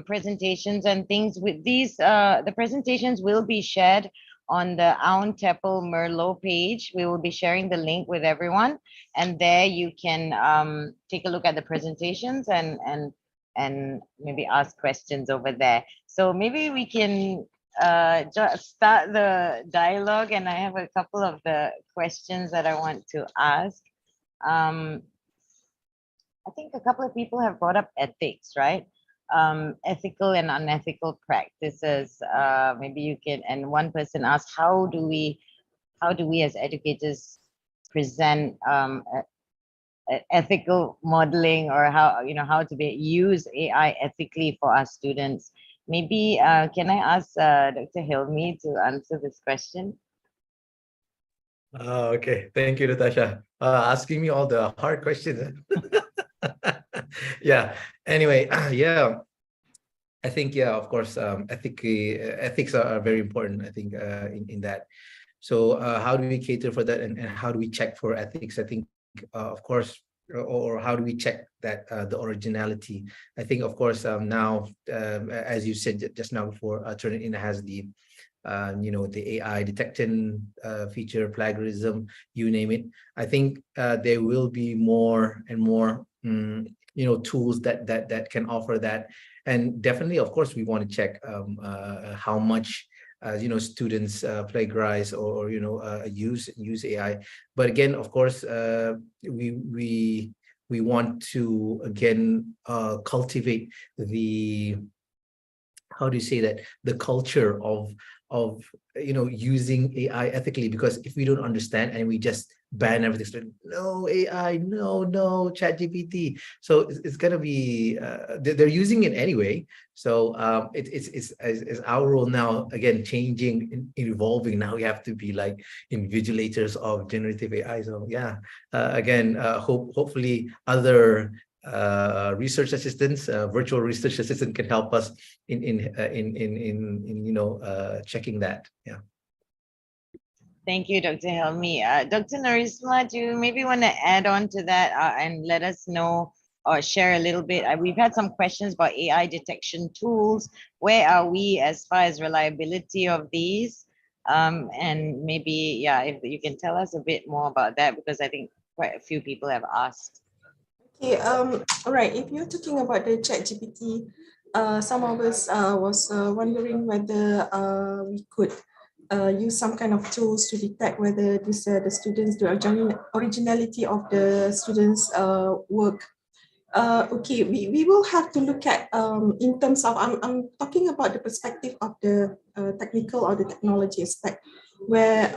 presentations and things. With these, the presentations will be shared on the Aun Teppel Merlot page. We will be sharing the link with everyone, and there you can take a look at the presentations and maybe ask questions over there. So maybe we can just start the dialogue, and I have a couple of the questions that I want to ask. I think a couple of people have brought up ethics, right? Ethical and unethical practices. Maybe you can, and one person asked, how do we as educators present ethical modeling, or how to use AI ethically for our students? Maybe can I ask Dr. Helmi to answer this question? Okay, thank you, Natasha. Asking me all the hard questions. Yeah. Anyway, yeah. I think, yeah, of course, ethics are very important, I think, in that. So how do we cater for that, and how do we check for ethics? I think, of course, or how do we check that the originality? I think, of course, now, as you said just now before, Turnitin has the the AI detection feature, plagiarism, you name it. I think there will be more and more tools that can offer that. And definitely, of course, we want to check how much students plagiarize or use AI. But again, of course, we want to again cultivate the, how do you say that, the culture of using AI ethically, because if we don't understand and we just ban everything, so no AI, no ChatGPT, so it's gonna be they're using it anyway. So it's our role now, again, changing, evolving. Now we have to be like invigilators of generative AI. So yeah, again, hopefully other research assistants, virtual research assistant can help us in checking that. Yeah. Thank you, Dr. Helmi. Dr. Norisma, do you maybe want to add on to that and let us know or share a little bit? We've had some questions about AI detection tools. Where are we as far as reliability of these? And maybe, yeah, if you can tell us a bit more about that, because I think quite a few people have asked. Okay, all right. If you're talking about the ChatGPT, some of us was wondering whether we could use some kind of tools to detect whether this the students, the originality of the students' work. Okay, we will have to look at in terms of, I'm talking about the perspective of the technical or the technology aspect, where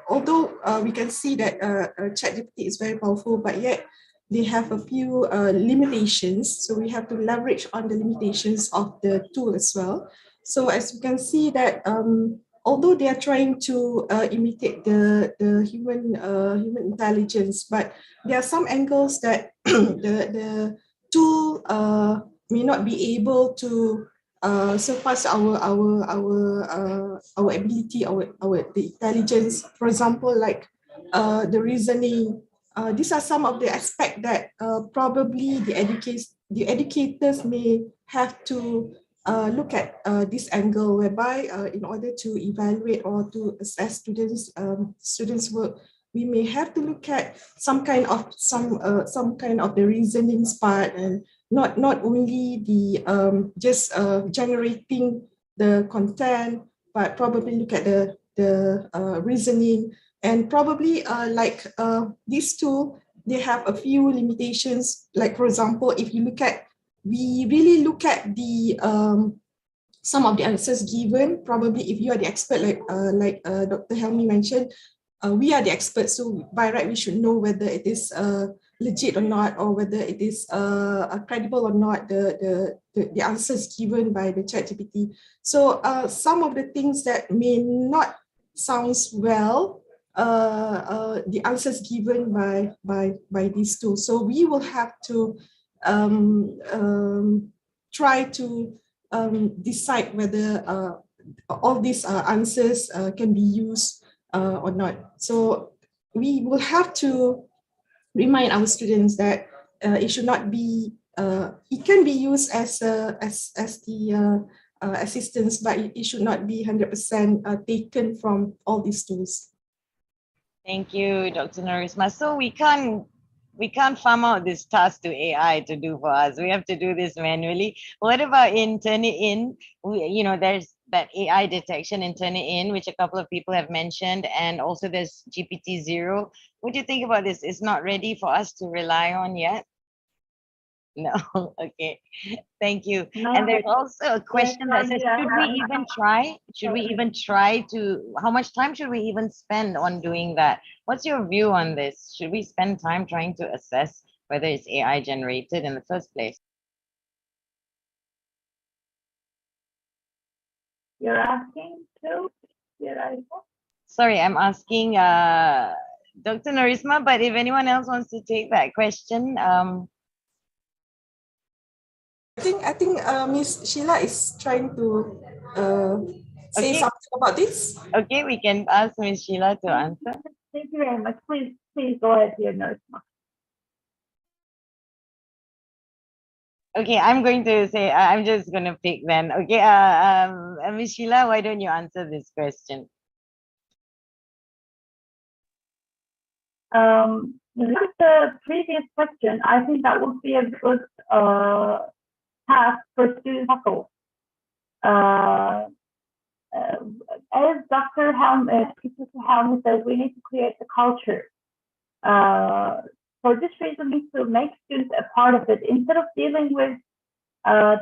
although we can see that ChatGPT is very powerful, but yet they have a few limitations. So we have to leverage on the limitations of the tool as well. So as you can see that although they are trying to imitate the human intelligence, but there are some angles that the tool may not be able to surpass our ability, the intelligence. For example, like the reasoning. These are some of the aspects that probably the educators may have to look at this angle, whereby in order to evaluate or to assess students' work, we may have to look at some kind of the reasoning part, and not only the just generating the content, but probably look at the reasoning. And probably like this tool, they have a few limitations. Like, for example, if you look at, we really look at the some of the answers given. Probably if you are the expert, like Dr. Helmi mentioned, we are the experts, so by right we should know whether it is legit or not, or whether it is credible or not, the answers given by the ChatGPT. So some of the things that may not sounds well, the answers given by these tools. So we will have to try to decide whether all these answers can be used or not. So we will have to remind our students that it should not be, it can be used as the assistance, but it should not be 100% taken from all these tools. Thank you, Dr. Norisma. So we can't farm out this task to AI to do for us. We have to do this manually. What about in Turnitin? There's that AI detection in Turnitin, which a couple of people have mentioned, and also there's GPT-0. What do you think about this? It's not ready for us to rely on yet? No, okay, thank you. No, And there's also a question that says, yeah. should we even try? Should we even try to, how much time should we even spend on doing that? What's your view on this? Should we spend time trying to assess whether it's AI generated in the first place? You're asking too? Sorry, I'm asking Dr. Norisma, but if anyone else wants to take that question, I think Miss Sheila is trying to say something about this. Okay, we can ask Miss Sheila to answer. Thank you very much. Please go ahead, dear Norisma. Okay, I'm going to say, I'm just going to pick then. Okay, Miss Sheila, why don't you answer this question? With the previous question, I think that would be a good task for student tackle. As Dr. Helmi says, we need to create the culture. For this reason, we need to make students a part of it instead of dealing with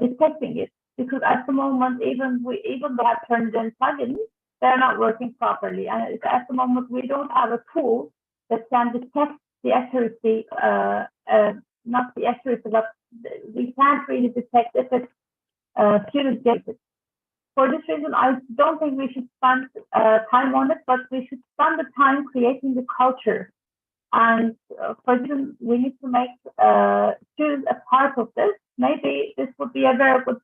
detecting it. Because at the moment, even though I turned in plugins, they're not working properly. And at the moment, we don't have a tool that can detect the accuracy, not the accuracy, but we can't really detect if it's student generated. For this reason, I don't think we should spend time on it, but we should spend the time creating the culture. And for this, we need to make students a part of this. Maybe this would be a very good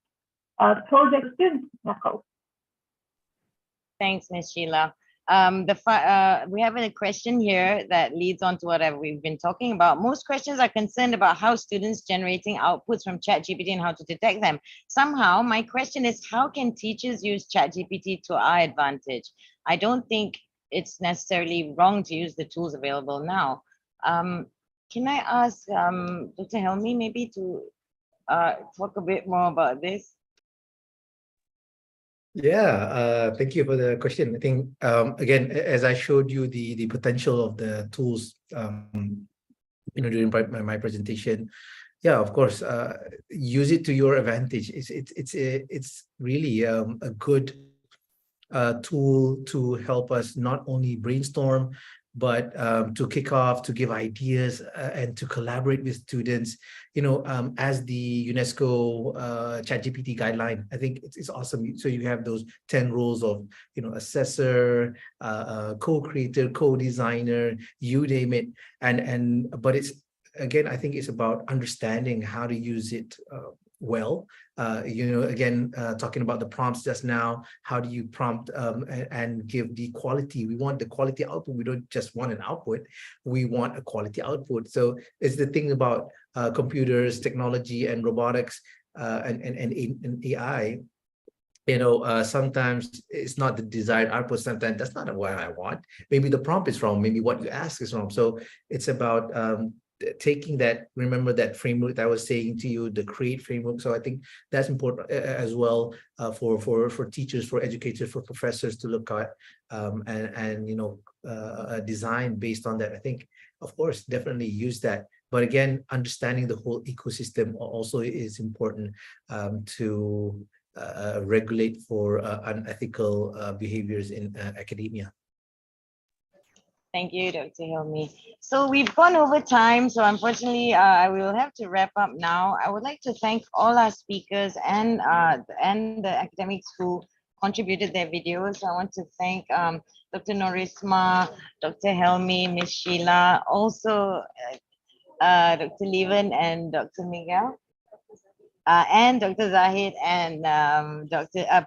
project students to tackle. Thanks, Ms. Sheila. We have a question here that leads on to what we've been talking about. Most questions are concerned about how students generating outputs from ChatGPT and how to detect them. Somehow, my question is, how can teachers use ChatGPT to our advantage? I don't think it's necessarily wrong to use the tools available now. Can I ask Dr. Helmi maybe to talk a bit more about this? Yeah, thank you for the question. I think, again, as I showed you the potential of the tools, during my presentation, yeah, of course, use it to your advantage. It's really a good tool to help us not only brainstorm, but to kick off, to give ideas, and to collaborate with students, as the UNESCO ChatGPT guideline. I think it's awesome. So you have those 10 roles of, assessor, co-creator, co-designer, you name it. But it's, again, I think it's about understanding how to use it well. Again, talking about the prompts just now, how do you prompt and give the quality? We want the quality output. We don't just want an output. We want a quality output. So it's the thing about computers, technology, and robotics, and AI. Sometimes it's not the desired output. Sometimes that's not what I want. Maybe the prompt is wrong. Maybe what you ask is wrong. So it's about taking that, remember that framework that I was saying to you, the CREATE framework. So I think that's important as well for teachers, for educators, for professors to look at and design based on that. I think, of course, definitely use that. But again, understanding the whole ecosystem also is important to regulate for unethical behaviors in academia. Thank you, Dr. Helmi. So we've gone over time, so unfortunately, I will have to wrap up now. I would like to thank all our speakers and the academics who contributed their videos. I want to thank Dr. Norisma, Dr. Helmi, Ms. Sheila, also Dr. Levin and Dr. Miguel. And Dr. Zahid and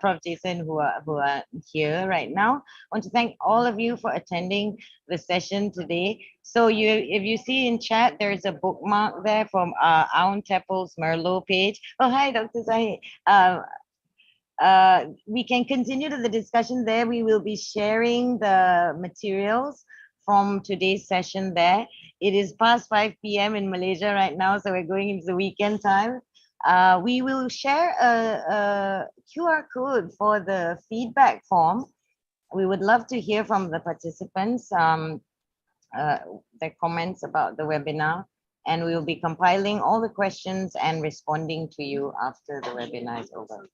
Prof. Jason who are here right now. I want to thank all of you for attending the session today. So if you see in chat, there's a bookmark there from Aun Teppel's Merlot page. Oh, hi, Dr. Zahid. We can continue to the discussion there. We will be sharing the materials from today's session there. It is past 5 p.m. in Malaysia right now, so we're going into the weekend time. We will share a QR code for the feedback form. We would love to hear from the participants, their comments about the webinar, and we will be compiling all the questions and responding to you after the webinar is over.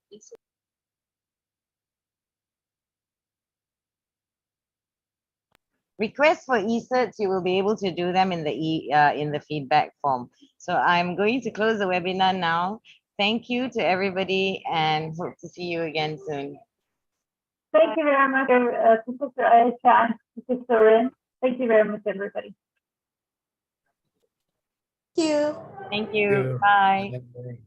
Requests for e-certs, you will be able to do them in the feedback form. So I'm going to close the webinar now. Thank you to everybody and hope to see you again soon. Thank you very much, Professor Aisha and Professor Rin. Thank you very much, everybody. Thank you. Thank you. Bye. Bye.